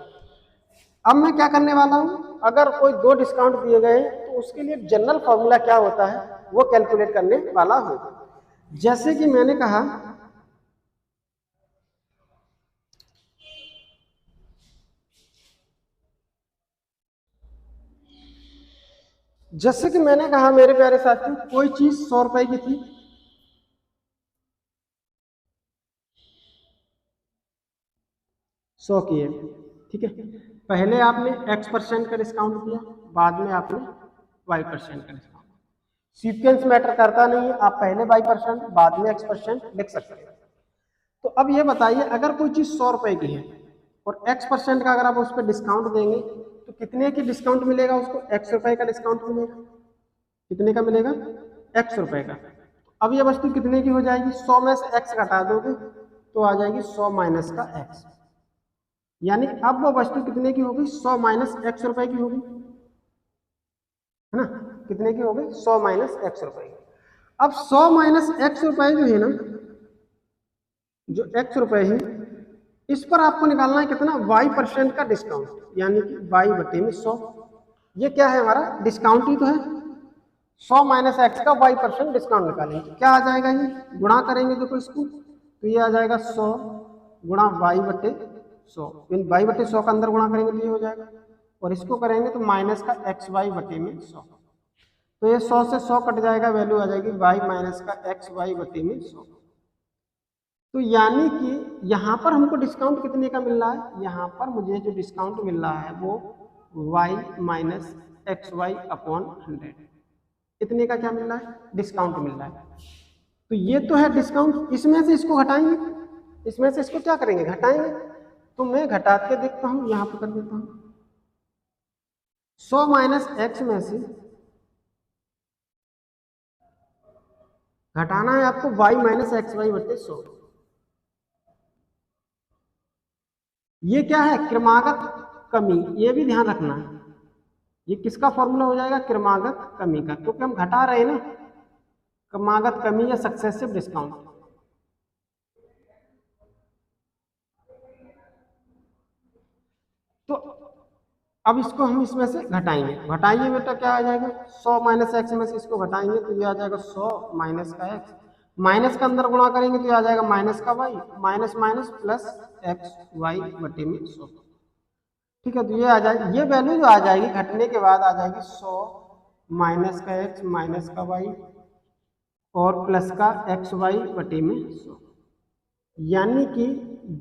अब मैं क्या करने वाला हूं, अगर कोई दो डिस्काउंट दिए गए तो उसके लिए जनरल फॉर्मूला क्या होता है वो कैलकुलेट करने वाला हूं। जैसे कि मैंने कहा मेरे प्यारे साथियों कोई चीज 100 रुपए की थी, सौ की है, ठीक है, पहले आपने x% का डिस्काउंट किया, बाद में आपने y% का डिस्काउंट। सीक्वेंस मैटर करता नहीं है, आप पहले y% बाद में x% लिख सकते हैं। तो अब ये बताइए अगर कोई चीज 100 रुपए की है और x% का अगर आप उस पर डिस्काउंट देंगे तो कितने की डिस्काउंट मिलेगा उसको, x रुपए का डिस्काउंट मिलेगा, कितने का मिलेगा, x रुपए का। अब ये वस्तु कितने की हो जाएगी, 100 में से x घटा दोगे तो आ जाएगी 100 माइनस का x, यानी अब वो वस्तु कितने की होगी, 100 माइनस x रुपए की होगी, है ना, कितने की होगी, 100 माइनस x रुपए की। अब 100 माइनस x रुपए जो है ना, जो x रुपए है इस पर आपको निकालना है कितना, y% का डिस्काउंट, यानी कि y बटे में 100, ये क्या है हमारा डिस्काउंट ही तो है, 100 माइनस x का y% डिस्काउंट निकालेंगे, क्या आ जाएगा, ये गुणा करेंगे देखो इसको, तो ये आ जाएगा 100 गुणा y बटे 100, y बटे 100 का अंदर गुणा करेंगे तो ये हो जाएगा, और इसको करेंगे तो माइनस का xy बटे में 100, तो ये 100 से 100 कट जाएगा, वैल्यू आ जाएगी y माइनस का xy बटे में 100। तो यानी कि यहाँ पर हमको डिस्काउंट कितने का मिल रहा है, यहाँ पर मुझे जो डिस्काउंट मिल रहा है वो y minus X Y upon 100, इतने का क्या मिल रहा है, डिस्काउंट मिल रहा है। तो ये तो है डिस्काउंट, इसमें से इसको घटाएंगे, इसमें से इसको क्या करेंगे, घटाएंगे। तो मैं घटा के देखता हूँ, यहाँ पर कर देता हूँ 100 माइनस एक्स में से घटाना है आपको y माइनस एक्स वाई बटे 100। ये क्या है, क्रमागत कमी, ये भी ध्यान रखना है। ये किसका फॉर्मूला हो जाएगा, क्रमागत कमी का, क्योंकि हम घटा रहे हैं ना, क्रमागत कमी या सक्सेसिव डिस्काउंट। तो अब इसको हम इसमें से घटाएंगे, घटाइए बेटा, क्या आ जाएगा 100 माइनस एक्स में से इसको घटाएंगे तो ये आ जाएगा 100 माइनस का एक्स, माइनस का अंदर गुणा करेंगे तो ये आ जाएगा माइनस का Y, minus minus plus X Y बटे में 100। ठीक है, तो ये आ जाएगी, ये वैल्यू जो आ जाएगी घटने के बाद आ जाएगी 100 माइनस का एक्स माइनस का वाई और प्लस का एक्स वाई बटे में 100। यानी कि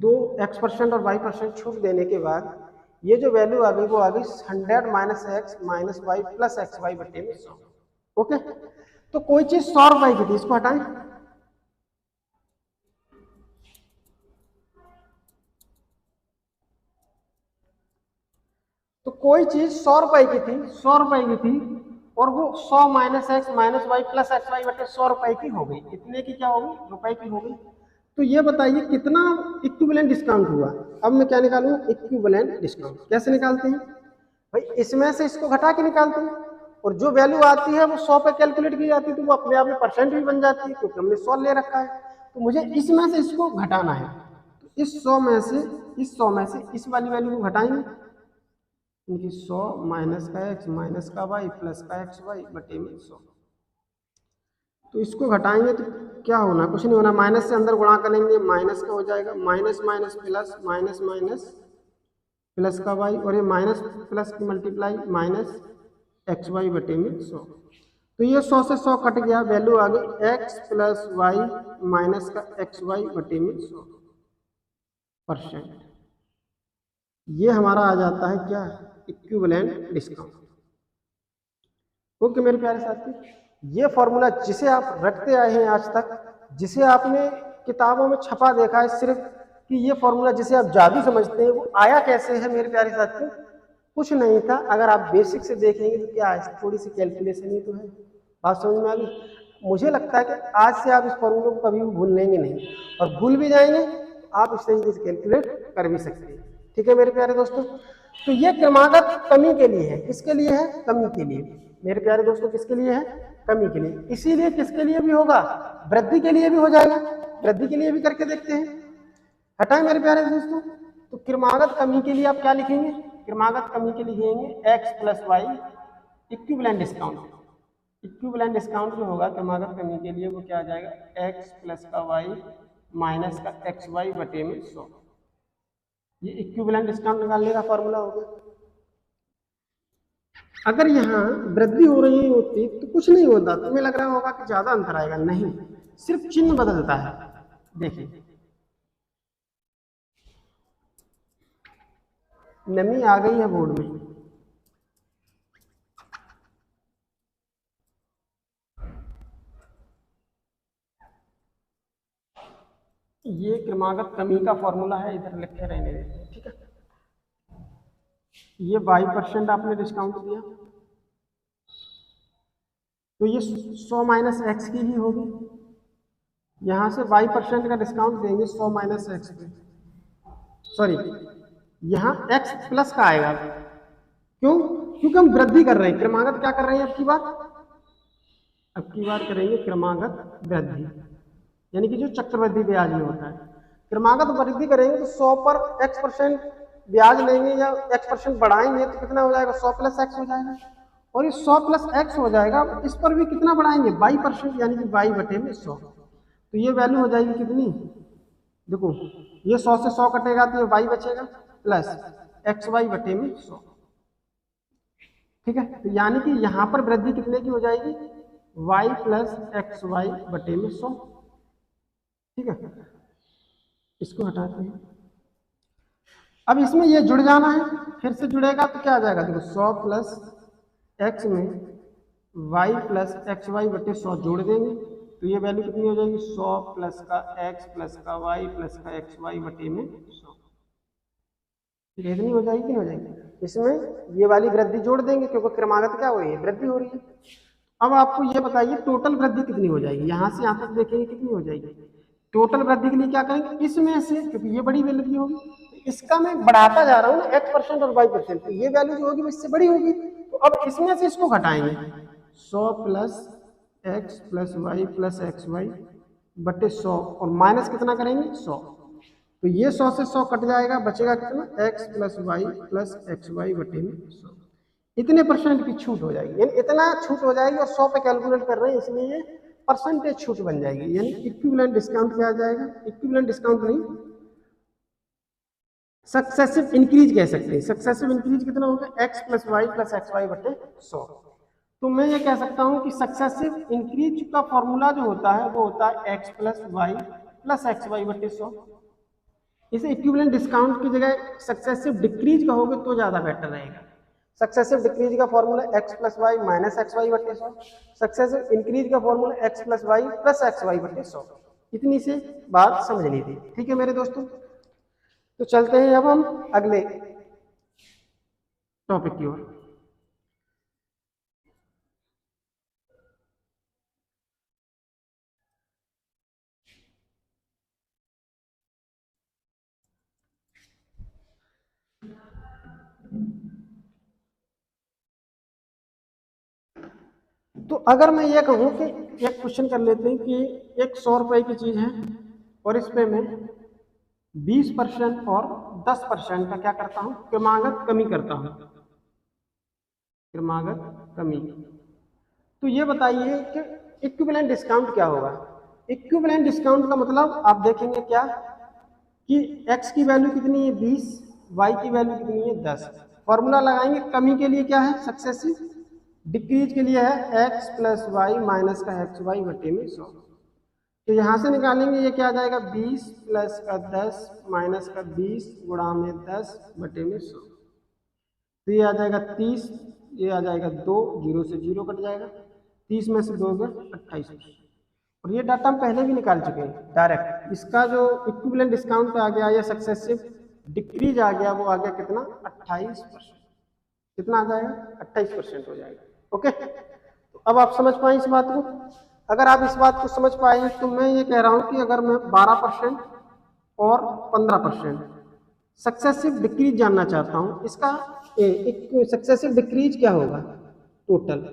2x% और y% छूट देने के बाद ये जो वैल्यू आ गई वो आ गई 100 minus X minus Y plus X Y बटे में 100। ओके, तो कोई चीज 100 रुपए की थी, इसको हटाएं, तो कोई चीज 100 रुपए की थी, 100 रुपए की थी और वो 100 minus X minus Y plus X Y बटे 100 रुपए की हो गई, इतने की क्या होगी, रुपए की हो गई। तो ये बताइए कितना इक्विवेलेंट डिस्काउंट हुआ। अब मैं क्या निकालूंगा, इक्विवेलेंट डिस्काउंट। कैसे निकालते हैं भाई, इसमें से इसको घटा के निकालते हैं और जो वैल्यू आती है वो 100 पे कैलकुलेट की जाती है, तो वो अपने आप में परसेंट भी बन जाती है क्योंकि हमने 100 ले रखा है। तो मुझे इसमें से इसको घटाना है, तो इस 100 में से इस वाली वैल्यू को घटाएंगे, क्योंकि 100 माइनस का एक्स माइनस का वाई प्लस का एक्स वाई बटे में 100। तो इसको घटाएंगे तो क्या होना, कुछ नहीं होना, माइनस से अंदर गुणा करेंगे माइनस का हो जाएगा, minus minus plus minus minus plus का वाई और ये माइनस प्लस की मल्टीप्लाई माइनस एक्स वाई बटे में 100। तो ये 100 से 100 कट गया, वैल्यू आ गई एक्स प्लस वाई माइनस का एक्स वाई बटे में 100%। ये हमारा आ जाता है क्या, इक्विवेलेंट डिस्काउंट। ओके मेरे प्यारे साथी, ये फॉर्मूला जिसे आप रखते आए हैं आज तक, जिसे आपने किताबों में छपा देखा है सिर्फ कि ये फॉर्मूला जिसे आप जादू समझते हैं, वो आया कैसे है मेरे प्यारे साथी, कुछ नहीं था। अगर आप बेसिक से देखेंगे तो क्या है, थोड़ी सी कैलकुलेशन ही तो है। बात समझ में आ गई। मुझे लगता है कि आज से आप इस फॉर्मूले को कभी भी भूलेंगे नहीं, और भूल भी जाएंगे आप इस तरीके से कैलकुलेट कर भी सकते हैं। ठीक है मेरे प्यारे दोस्तों, तो ये क्रमागत कमी के लिए है, किसके लिए है, कमी के लिए मेरे प्यारे दोस्तों, किसके लिए है, कमी के लिए। इसीलिए किसके लिए भी होगा, वृद्धि के लिए भी हो जाएगा, वृद्धि के लिए भी करके देखते हैं। हटाएं मेरे प्यारे दोस्तों, तो क्रमागत कमी के लिए आप क्या लिखेंगे, क्रमागत कमी के लिए लिखेंगे X plus Y equivalent discount. Equivalent discount जो होगा क्रमागत कमी के लिए वो क्या आ जाएगा, एक्स प्लस का वाई माइनस का एक्स वाई बटे में 100। ये इक्विवेलेंट डिस्काउंट निकालने का फॉर्मूला हो गया। अगर यहाँ वृद्धि हो रही होती तो कुछ नहीं होता, तुम्हें लग रहा होगा कि ज्यादा अंतर आएगा, नहीं, सिर्फ चिन्ह बदलता है। देखिए नमी आ गई है बोर्ड में, ये क्रमागत कमी का फॉर्मूला है, इधर लिखे रहने देते हैं। ठीक है, ये 22% आपने डिस्काउंट दिया, तो ये 100 माइनस एक्स की ही होगी। यहाँ से 22% का डिस्काउंट देंगे 100 माइनस एक्स पे, सॉरी यहाँ एक्स प्लस का आएगा। क्यों, क्योंकि हम वृद्धि कर रहे हैं, क्रमागत क्या कर रहे हैं, अब की बार करेंगे क्रमागत वृद्धि, यानी कि जो चक्रवृद्धि ब्याज में होता है। क्रमागत वृद्धि करेंगे तो 100 पर x% ब्याज लेंगे या x% बढ़ाएंगे तो कितना हो जाएगा, 100 प्लस एक्स हो जाएगा, और ये 100 प्लस एक्स हो जाएगा। इस पर भी कितना बढ़ाएंगे, 22%, यानी कि y बटे में 100। तो ये वैल्यू हो जाएगी कितनी, देखो ये 100 से 100 कटेगा तो ये y बचेगा प्लस एक्स वाई बटे में 100। ठीक है, तो यानी कि यहाँ पर वृद्धि कितने की हो जाएगी, y प्लस एक्स वाई बटे में 100। ठीक है, इसको हटाते हैं। अब इसमें ये जुड़ जाना है, फिर से जुड़ेगा तो क्या आ जाएगा, देखो 100 प्लस एक्स में वाई प्लस एक्स वाई बटे 100 जोड़ देंगे तो ये वैल्यू कितनी हो जाएगी, 100 प्लस का एक्स प्लस का वाई प्लस का एक्स वाई बटे में 100। ठीक है, इतनी हो जाएगी कि नहीं हो जाएगी। इसमें ये वाली वृद्धि जोड़ देंगे क्योंकि क्रमागत क्या हो रही है, वृद्धि हो रही है। अब आपको ये बताइए टोटल वृद्धि कितनी हो जाएगी, यहाँ से यहाँ तक देखेंगे कितनी हो जाएगी। टोटल वृद्धि के लिए क्या करेंगे, इसमें से क्योंकि ये बड़ी वृद्धि होगी इसका मैं बढ़ाता जा रहा हूँ ना x% और y%, तो ये वैल्यू जो होगी वो इससे बड़ी होगी, तो अब इसमें से इसको घटाएंगे 100 plus X plus Y plus X Y बटे 100 और माइनस कितना करेंगे 100, तो ये 100 से 100 कट जाएगा, बचेगा कितना x plus Y plus X Y बटे में 100। इतने परसेंट की छूट हो जाएगी, यानी इतना छूट हो जाएगी और 100 पे कैलकुलेट कर रहे हैं इसलिए ये परसेंटेज छूट बन जाएगी, यानी इक्विवेलेंट डिस्काउंट क्या आ जाएगा, इक्विवेलेंट डिस्काउंट नहीं सक्सेसिव इंक्रीज कह सकते हैं। सक्सेसिव इंक्रीज कितना होगा, x plus Y plus X Y बटे 100। तो मैं ये कह सकता हूं कि सक्सेसिव इंक्रीज का फॉर्मूला जो होता है वो होता है x plus Y plus X Y बटे 100। इसे इक्विवेलेंट डिस्काउंट की जगह सक्सेसिव डिक्रीज कहोगे तो ज्यादा बेटर रहेगा। सक्सेसिव डिक्रीज का formula x plus Y minus X Y बटे 100, सक्सेसिव इंक्रीज का formula x plus Y plus X Y बटे 100। इतनी से बात समझनी थी, ठीक है मेरे दोस्तों। तो चलते हैं अब हम अगले टॉपिक की ओर। तो अगर मैं ये कहूं कि एक क्वेश्चन कर लेते हैं कि एक 100 रुपए की चीज है और इस पे मैं 20% और 10% का क्या करता हूं, क्रमागत कमी करता हूं, क्रमागत कमी। तो ये बताइए कि इक्विवेलेंट डिस्काउंट क्या होगा। इक्विवेलेंट डिस्काउंट का मतलब आप देखेंगे क्या कि x की वैल्यू कितनी है 20, y की वैल्यू कितनी है 10। फॉर्मूला लगाएंगे कमी के लिए क्या है सक्सेसिव, डिक्रीज के लिए है x प्लस वाई माइनस का एक्स वाई बटे में 100। तो यहाँ से निकालेंगे ये क्या आ जाएगा 20 प्लस का 10 माइनस का 20 गुणा में 10 बटे में 100। तो ये आ जाएगा 30, ये आ जाएगा 2, 0 से 0 कट जाएगा, 30 में से 2 गए 28। और ये डाटा हम पहले भी निकाल चुके हैं डायरेक्ट। इसका जो इक्विवेलेंट डिस्काउंट आ गया या सक्सेसिव डिक्रीज आ गया वो आ गया कितना 28%। कितना आ जाएगा 28% हो जाएगा। ओके, तो अब आप समझ पाए इस बात को। अगर आप इस बात को समझ पाए तो मैं ये कह रहा हूं कि अगर मैं 12% और 15% सक्सेसिव डिक्रीज जानना चाहता हूं, इसका एक सक्सेसिव डिक्रीज क्या होगा, टोटल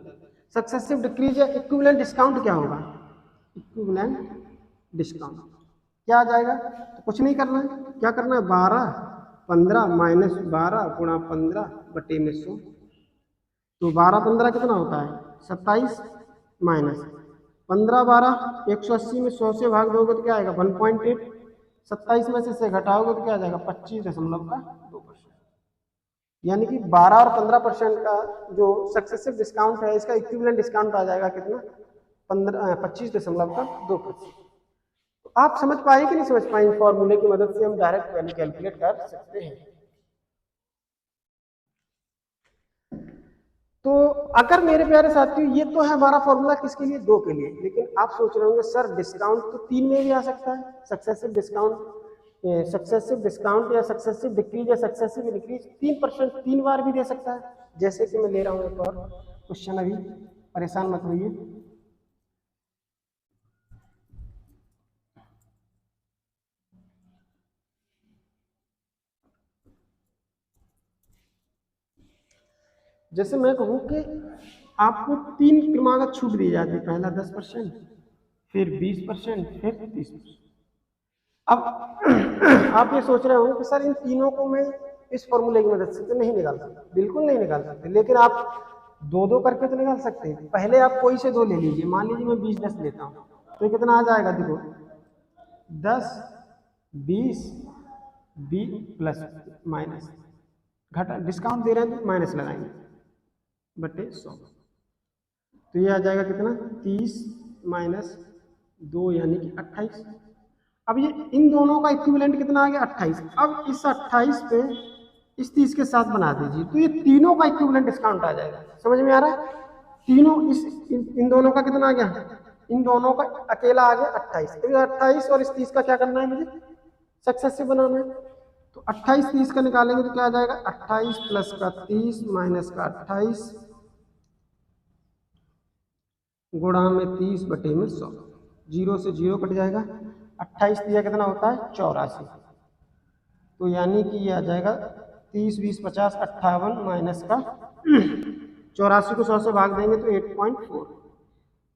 सक्सेसिव डिक्रीज या इक्विवेलेंट डिस्काउंट क्या होगा, इक्विवेलेंट डिस्काउंट क्या आ जाएगा। तो कुछ नहीं करना है, क्या करना है 12 15 माइनस 12 गुणा 15 बटे में 100। तो 12 15 कितना होता है 27 माइनस 15 12 180 में 100 से भाग दोगे तो क्या आएगा 1.8, 27 में से घटाओगे तो क्या आ जाएगा 25.2%। यानी कि 12 और 15% का जो सक्सेसिव डिस्काउंट है इसका इक्विवेलेंट डिस्काउंट आ जाएगा कितना 25.2%। तो आप समझ पाए कि नहीं समझ पाए, फॉर्मूले की मदद से हम डायरेक्ट वैल्यू कैलकुलेट कर सकते हैं। तो अगर मेरे प्यारे साथियों ये तो है हमारा फॉर्मूला किसके लिए, 2 के लिए, लेकिन आप सोच रहे होंगे सर डिस्काउंट तो 3 में भी आ सकता है, सक्सेसिव डिस्काउंट या सक्सेसिव डिक्रीज या सक्सेसिव इंक्रीज 3% 3 बार भी दे सकता है। जैसे कि मैं ले रहा हूं एक और क्वेश्चन, अभी परेशान मत होइए। जैसे मैं कहूं कि आपको 3 क्रमागत छूट दी जाती है, पहला 10%, फिर 20%, फिर 30%। अब आप ये सोच रहे हो कि सर इन तीनों को मैं इस फॉर्मूले की मदद से तो नहीं निकाल सकता, बिल्कुल नहीं निकाल सकते, लेकिन आप 2-2 करके तो निकाल सकते हैं। पहले आप कोई से 2 ले लीजिए, मान लीजिए मैं 20-10 लेता हूँ तो कितना आ जाएगा, देखो 10 20 20 प्लस माइनस घटा डिस्काउंट दे रहे हैं तो माइनस लगाएंगे बटे 100। तो ये आ जाएगा कितना 30 माइनस 2 यानी कि 28। अब ये इन दोनों का इक्विवेलेंट कितना आ गया 28। अब इस 28 पे इस 30 के साथ बना दीजिए तो ये तीनों का इक्विवेलेंट डिस्काउंट आ जाएगा। समझ में आ रहा है? तीनों इन दोनों का कितना आ गया, इन दोनों का अकेला आ गया 28। तो 28 और इस 30 का क्या करना है मुझे, सक्सेसिव बनाना है। तो 28 30 का निकालेंगे तो क्या आ जाएगा, 28 प्लस का 30 माइनस का 28 गुणा में 30 बटे में 100, 0 से 0 कट जाएगा। 28 दिया कितना होता है 84, तो यानी कि ये आ जाएगा 30 20 50 58 माइनस का 84 को 100 से भाग देंगे तो 8.4।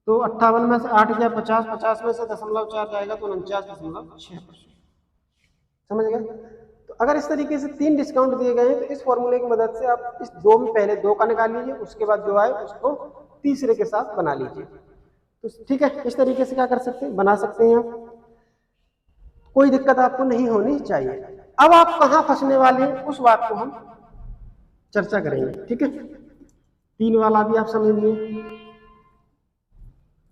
तो 58 में से 8 गया 50, 50 में से 0.4 जाएगा तो 49.6%। समझ गए? तो अगर इस तरीके से 3 डिस्काउंट दिए गए हैं तो इस फॉर्मूले की मदद से आप इस दो में पहले 2 का निकाल लीजिए, उसके बाद जो आए उसको तीसरे के साथ बना लीजिए। तो ठीक है, इस तरीके से क्या कर सकते हैं, बना सकते हैं आप। कोई दिक्कत आपको नहीं होनी चाहिए। अब आप कहाँ फंसने वाले हैं उस बात को हम चर्चा करेंगे। ठीक है, 3 वाला भी आप समझ लिए।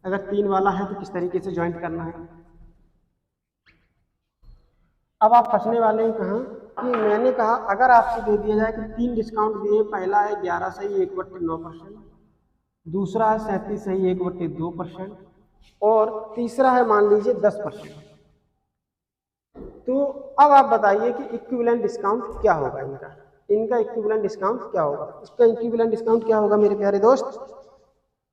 अगर 3 वाला है तो किस तरीके से ज्वाइंट करना है। अब आप फंसने वाले हैं कहाँ कि मैंने कहा अगर आपसे दे दिया जाए कि 3 डिस्काउंट दिए, पहला है 11 सही 1/9%, दूसरा है 37 सही 1/2% और तीसरा है मान लीजिए 10%। तो अब आप बताइए कि इक्विवेलेंट डिस्काउंट क्या होगा इनका इक्विवेलेंट डिस्काउंट क्या होगा। इसका इक्विवेलेंट डिस्काउंट क्या होगा मेरे प्यारे दोस्त,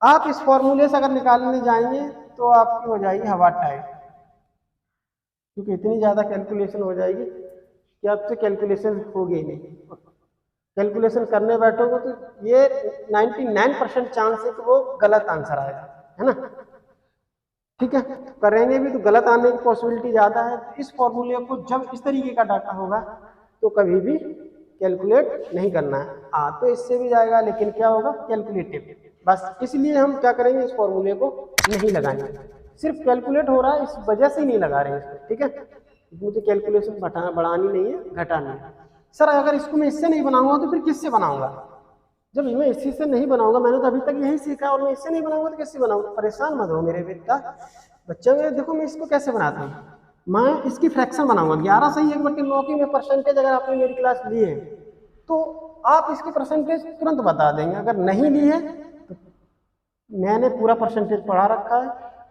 आप इस फॉर्मूले से अगर निकालने जाएंगे तो आपकी हो जाएगी हवा टाइट, क्योंकि इतनी ज़्यादा कैलकुलेशन हो जाएगी कि आपसे कैलकुलेशन होगी नहीं। कैलकुलेशन करने बैठोगे तो ये 99% चांस है कि वो गलत आंसर आएगा, है ना। ठीक है, करेंगे भी तो गलत आने की पॉसिबिलिटी ज़्यादा है। तो इस फॉर्मूले को जब इस तरीके का डाटा होगा तो कभी भी कैलकुलेट नहीं करना है। तो इससे भी जाएगा लेकिन क्या होगा, कैलकुलेटिव। बस इसलिए हम क्या करेंगे, इस फॉर्मूले को नहीं लगाएंगे। सिर्फ कैलकुलेट हो रहा है इस वजह से ही नहीं लगा रहे हैं इसको। ठीक है, मुझे कैलकुलेशन बढ़ानी नहीं है, घटानी है। सर अगर इसको मैं इससे नहीं बनाऊंगा तो फिर किससे बनाऊंगा, जब मैं इसी से नहीं बनाऊंगा, मैंने तो अभी तक यही सीखा और मैं इससे नहीं बनाऊंगा तो कैसे बनाऊंगा। परेशान मत हो मेरे बेटा, बच्चा मेरे देखो मैं इसको कैसे बनाता हूँ। मैं इसकी फ्रैक्शन बनाऊंगा। 11 सही 1/9 की मैं परसेंटेज अगर आपने मेरी क्लास ली है तो आप इसकी परसेंटेज तुरंत बता देंगे। अगर नहीं ली है तो मैंने पूरा परसेंटेज पढ़ा रखा है,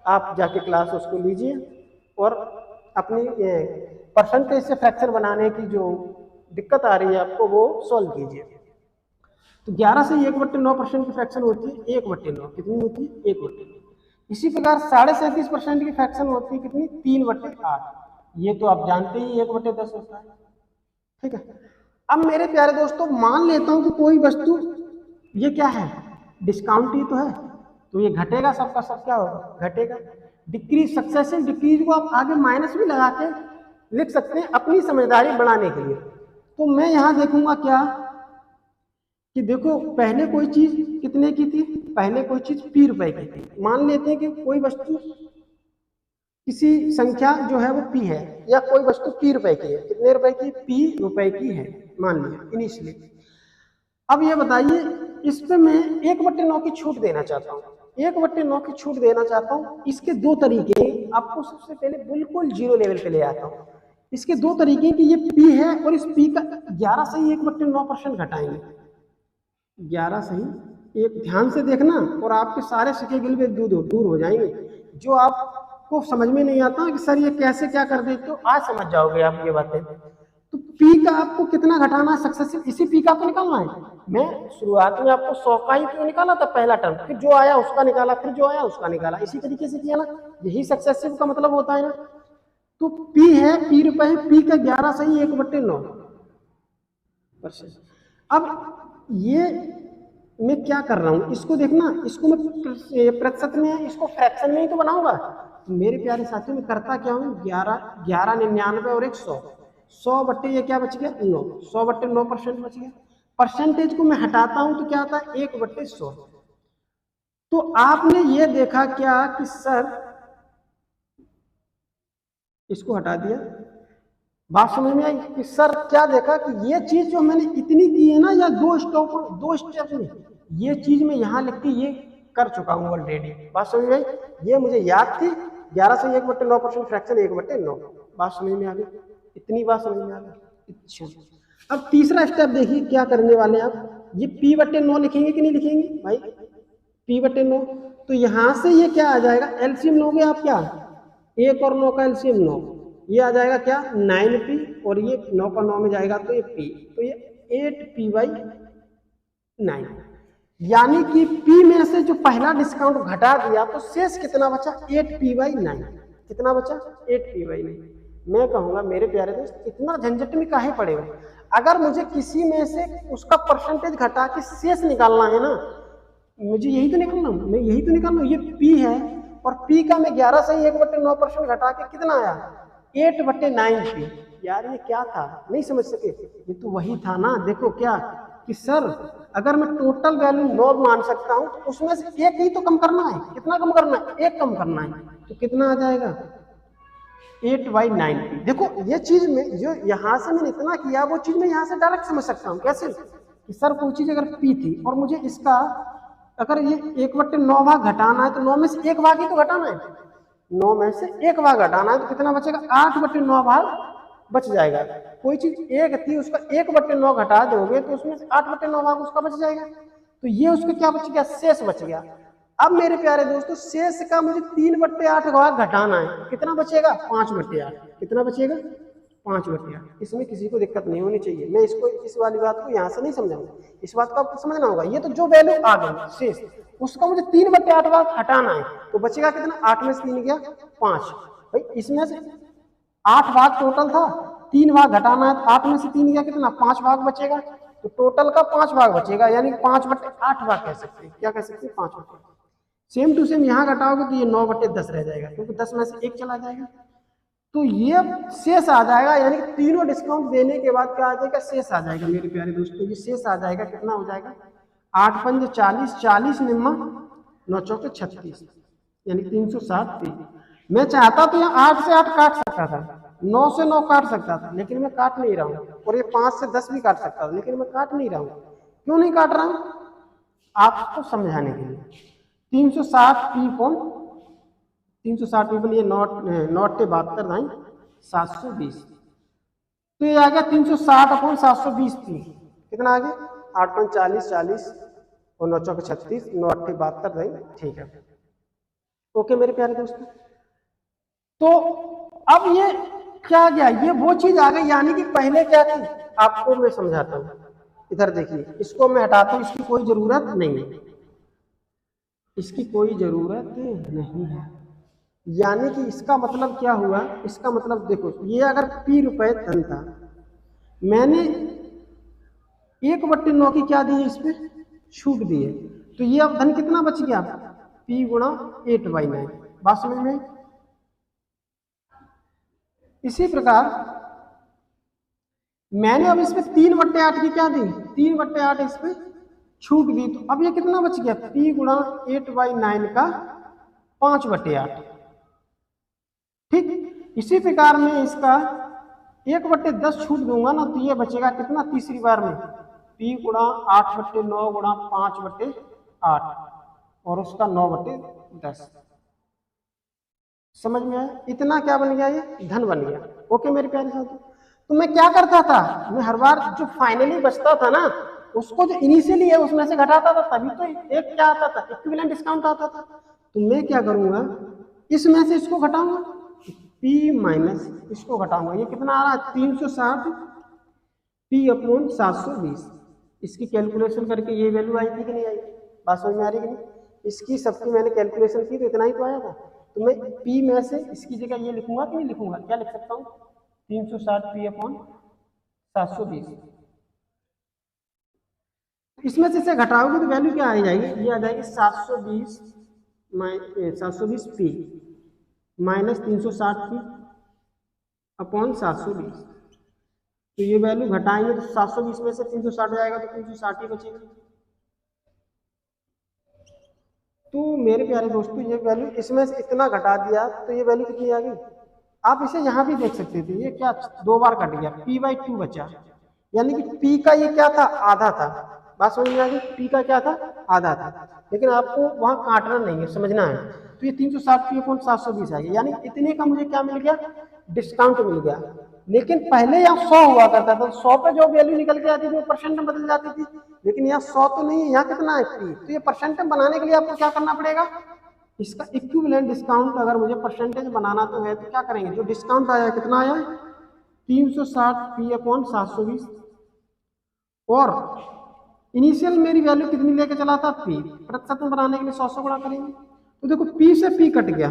आप जाके क्लास उसको लीजिए और अपनी परसेंटेज से फ्रैक्शन बनाने की जो दिक्कत आ रही है आपको वो सॉल्व कीजिए। तो 11 से 1/9% की फ्रैक्शन होती है 1/9, कितनी होती है 1/9। इसी प्रकार 37.5% की फ्रैक्शन होती है कितनी, 3/8। ये तो आप जानते ही 1/10 होता है। ठीक है, अब मेरे प्यारे दोस्तों मान लेता हूं कि कोई वस्तु ये क्या है, डिस्काउंट ही तो है, तो ये घटेगा, सबका सब क्या होगा, घटेगा। डिक्रीज, सक्सेसिव डिक्रीज को आप आगे माइनस भी लगा के लिख सकते हैं अपनी समझदारी बढ़ाने के लिए। तो मैं यहां देखूंगा क्या कि देखो पहले कोई चीज कितने की थी, पहले कोई चीज P रुपए की थी। मान लेते हैं कि कोई वस्तु किसी संख्या जो है वो P है, या कोई वस्तु P रुपए की है। कितने रुपए की, P रुपए की है मान लिया इनिशियली। अब ये बताइए इस पे मैं 1/9 की छूट देना चाहता हूँ, 1/9 की छूट देना चाहता हूँ। इसके 2 तरीके, आपको सबसे पहले बिल्कुल जीरो लेवल पे ले आता हूँ। इसके 2 तरीके कि ये P है और इस P का 11 से ही 1/9% घटाएंगे। 11 सही एक, ध्यान से देखना और आपके सारे सिके गिलवे दूर हो जाएंगे। जो आपको समझ में नहीं आता कि सर ये कैसे क्या कर देते हो, आज समझ जाओगे आप ये बातें। तो P का आपको कितना घटाना है सक्सेसिव, इसी P का तो निकालना है। मैं शुरुआत में आपको 100 का ही तो निकाला था पहला टर्म, फिर जो आया उसका निकाला, फिर जो आया उसका निकाला, इसी तरीके से किया ना। यही सक्सेसिव का मतलब होता है ना। तो P है, P रुपए है, P का 11 सही 1/9%। अब ये मैं क्या कर रहा हूं, इसको देखना, इसको मैं प्रतिशत में, इसको फ्रैक्शन में ही तो बनाऊंगा। तो मेरे प्यारे साथियों मैं करता क्या हूं, 11 99 और 100, 100 बट्टे ये क्या बच गया 9, 100/9% बच गया। परसेंटेज को मैं हटाता हूं तो क्या आता है 1/100। तो आपने ये देखा क्या कि सर इसको हटा दिया, बात समझ में आई कि सर क्या देखा कि ये चीज जो मैंने इतनी की है ना, या 2 स्टेप में ये चीज मैं यहां लिख के ये कर चुका हूं ऑलरेडी। बात समझ में आई, ये मुझे याद थी। 11 से 1/9% फ्रैक्शन 1/9, बात समझ में आ गई? इतनी बात समझ में आ गई? अच्छा, अब तीसरा स्टेप देखिए क्या करने वाले हैं आप। ये P/9 लिखेंगे कि नहीं लिखेंगे भाई? P/9 तो यहाँ से ये क्या आ जाएगा, एलसीएम लोगे आप क्या, 1 और 9 का एलसीएम 9, ये आ जाएगा क्या 9P, और ये 9 का 9 में जाएगा तो ये P, तो ये 8P/9, यानी कि P में से जो पहला डिस्काउंट घटा दिया तो शेष कितना बचा, 8P/9। कितना बचा, 8P/9। मैं कहूँगा मेरे प्यारे दोस्त इतना झंझट में काहे पड़े हो, अगर मुझे किसी में से उसका परसेंटेज घटा के शेष निकालना है ना, मुझे यही तो निकालना, मैं यही तो निकालना, ये P है और P का मैं 11 से 1/9% घटा के कितना आया, 8/9P। यार ये क्या था, नहीं समझ सके, ये तो वही था ना। देखो क्या कि सर अगर मैं टोटल वैल्यू 9 मान सकता हूँ तो उसमें से एक ही तो कम करना है, कितना कम करना है, एक कम करना है, तो कितना आ जाएगा 8/9P। देखो ये चीज में जो यहाँ से मैंने इतना किया वो चीज मैं यहाँ से डायरेक्ट समझ सकता हूँ। कैसे कि सर कोई चीज अगर P थी और मुझे इसका अगर ये 1/9 भाग घटाना है तो 9 में से 1 भाग ही तो घटाना है, 9 में से 1 भाग घटाना है तो कितना बचेगा, 8/9 भाग बच जाएगा। कोई चीज एक थी उसका 1/9 घटा दोगे तो उसमें से 8/9 भाग उसका बच जाएगा, तो ये उसका क्या बच गया, शेष बच गया। अब मेरे प्यारे दोस्तों शेष का मुझे 3/8 भाग घटाना है, कितना बचेगा 5/8। कितना बचेगा 5/8। इसमें किसी को दिक्कत नहीं होनी चाहिए, मैं इसको इस वाली बात को यहाँ से नहीं समझाऊंगा, इस बात को आपको समझना होगा। ये तो जो वैल्यू आ गई शेष उसका मुझे 3/8 भाग हटाना है, तो बचेगा कितना, 8 में से 3 गया 5। भाई इसमें से 8 भाग टोटल था, 3 भाग घटाना है तो 8 में से 3 गया कितना, 5 भाग बचेगा, तो टोटल का 5 भाग बचेगा, यानी 5/8 भाग कह सकते हैं। क्या कह सकते हैं, 5/8। सेम टू सेम यहाँ घटाओगे तो ये 9/10 रह जाएगा, क्योंकि 10 में से 1 चला जाएगा, तो ये शेष आ जाएगा। यानी कि तीनों डिस्काउंट देने के बाद क्या आ जाएगा, शेष आ जाएगा मेरे प्यारे दोस्तों। ये शेष आ जाएगा, कितना हो जाएगा, 8×5 40, 40 निम्मा 9 चौके 36, यानी 360P। मैं चाहता तो यहाँ 8 से 8 काट सकता था, 9 से 9 काट सकता था, लेकिन मैं काट नहीं रहा हूँ, और ये 5 से 10 भी काट सकता था, लेकिन मैं काट नहीं रहा हूँ। क्यों नहीं काट रहा हूँ, आपको समझाने के लिए। 360P कौन, 360P बन, ये नॉट 72 720, तो ये आ गया 360/720P। कितना आ गया, 8×5 40, 40 और 9 चौके 36, 9 8 72। ठीक है, ओके मेरे प्यारे दोस्तों। तो अब ये क्या गया, ये वो चीज आ गई, यानी कि पहले क्या थी, आपको मैं समझाता हूँ। इधर देखिए, इसको मैं हटाता हूँ, इसकी कोई जरूरत नहीं है, इसकी कोई जरूरत नहीं है। यानी कि इसका मतलब क्या हुआ, इसका मतलब देखो, ये अगर P रुपए धन था, मैंने 1/9 की क्या दी है, इस पे छूट दी है, तो ये अब धन कितना बच गया, P गुणा 8/9। बात समझ में। इसी प्रकार मैंने अब इसमें 3/8 की क्या दी, 3/8 इस पे छूट दी, तो अब ये कितना बच गया, P गुणा 8/9 का 5/8। ठीक, इसी प्रकार में इसका 1/10 छूट दूंगा ना, तो ये बचेगा कितना, तीसरी बार में P गुणा 8/9 गुणा 5/8 और उसका 9/10। समझ में आया, इतना क्या बन गया, ये धन बन गया। ओके मेरे प्यारे साथियों, तो मैं क्या करता था, मैं हर बार जो फाइनली बचता था ना, उसको जो इनिशियली है उसमें से घटाता था, तभी तो एक क्या आता था, इक्विवेलेंट डिस्काउंट आता था। तो मैं क्या करूंगा, इसमें से इसको घटाऊंगा, P माइनस इसको घटाऊंगा, ये कितना आ रहा है, 360P/720। इसकी कैलकुलेशन करके ये वैल्यू आई थी कि नहीं आई, बात समझ में आ रही कि नहीं। इसकी सबकी मैंने कैलकुलेशन की तो इतना ही तो आया था, तो मैं P में से इसकी जगह ये लिखूंगा कि नहीं लिखूंगा, क्या लिख सकता हूँ, 360P/720। इसमें से इसे घटाओगे तो वैल्यू क्या आ जाएगी, ये आ जाएगी 720P माइनस 360P/720। तो ये वैल्यू घटाएंगे तो 720 में से 360 जाएगा तो 360 ही बचेगा। तो मेरे प्यारे दोस्तों, ये वैल्यू इसमें से इतना घटा दिया तो ये वैल्यू कितनी आ गई, आप इसे यहाँ भी देख सकते थे, ये क्या 2 बार कट गया, P/2 बचा, यानी कि P का ये क्या था, आधा था। बात समझ में आ गई, P का क्या था, आधा था, लेकिन आपको वहां काटना नहीं है, समझना है। तो ये 360P/720 आ गया, यानी इतने का मुझे क्या मिल गया, डिस्काउंट मिल गया। लेकिन पहले यहाँ 100 हुआ करता था, 100 पे जो वैल्यू निकल के आती थी वो परसेंट में बदल जाती थी, लेकिन यहाँ 100 तो नहीं है, यहाँ कितना है P। तो ये परसेंटेज बनाने के लिए आपको क्या करना पड़ेगा, इसका इक्विवेलेंट डिस्काउंट अगर मुझे परसेंटेज बनाना तो है तो क्या करेंगे, जो डिस्काउंट आया कितना आया 360 P अपॉन 720, और इनिशियल मेरी वैल्यू कितनी लेके चला था P, प्रतिशत में बनाने के लिए 100 गुणा करेंगे। तो देखो P से P कट गया।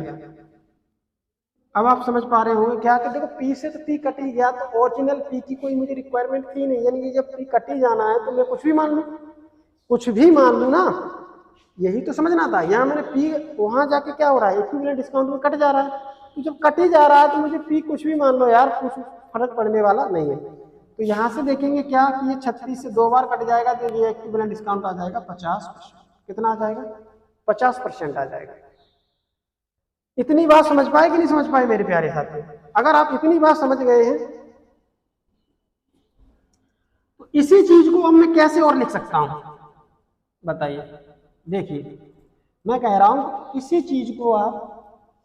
अब आप समझ पा रहे होंगे क्या कि देखो P से तो P कट ही गया, तो ओरिजिनल P की कोई मुझे रिक्वायरमेंट थी नहीं, यानी कि जब P कट ही जाना है तो मैं कुछ भी मान लूँ, कुछ भी मान लूँ ना, यही तो समझना था। यहाँ मैंने P वहां जाके क्या हो रहा है, इक्विवेलेंट डिस्काउंट में कट जा रहा है, तो जब कट ही जा रहा है तो मुझे P कुछ भी मान लो यार, कुछ फर्क पड़ने वाला नहीं है। तो यहाँ से देखेंगे क्या कि ये 36 से 2 बार कट जाएगा तो ये इक्विवेलेंट डिस्काउंट आ जाएगा 50%। कितना आ जाएगा 50% आ जाएगा। इतनी बात समझ पाए कि नहीं समझ पाए मेरे प्यारे साथी? अगर आप इतनी बात समझ गए हैं तो इसी चीज को अब मैं कैसे और लिख सकता हूं बताइए। देखिए मैं कह रहा हूं इसी चीज को आप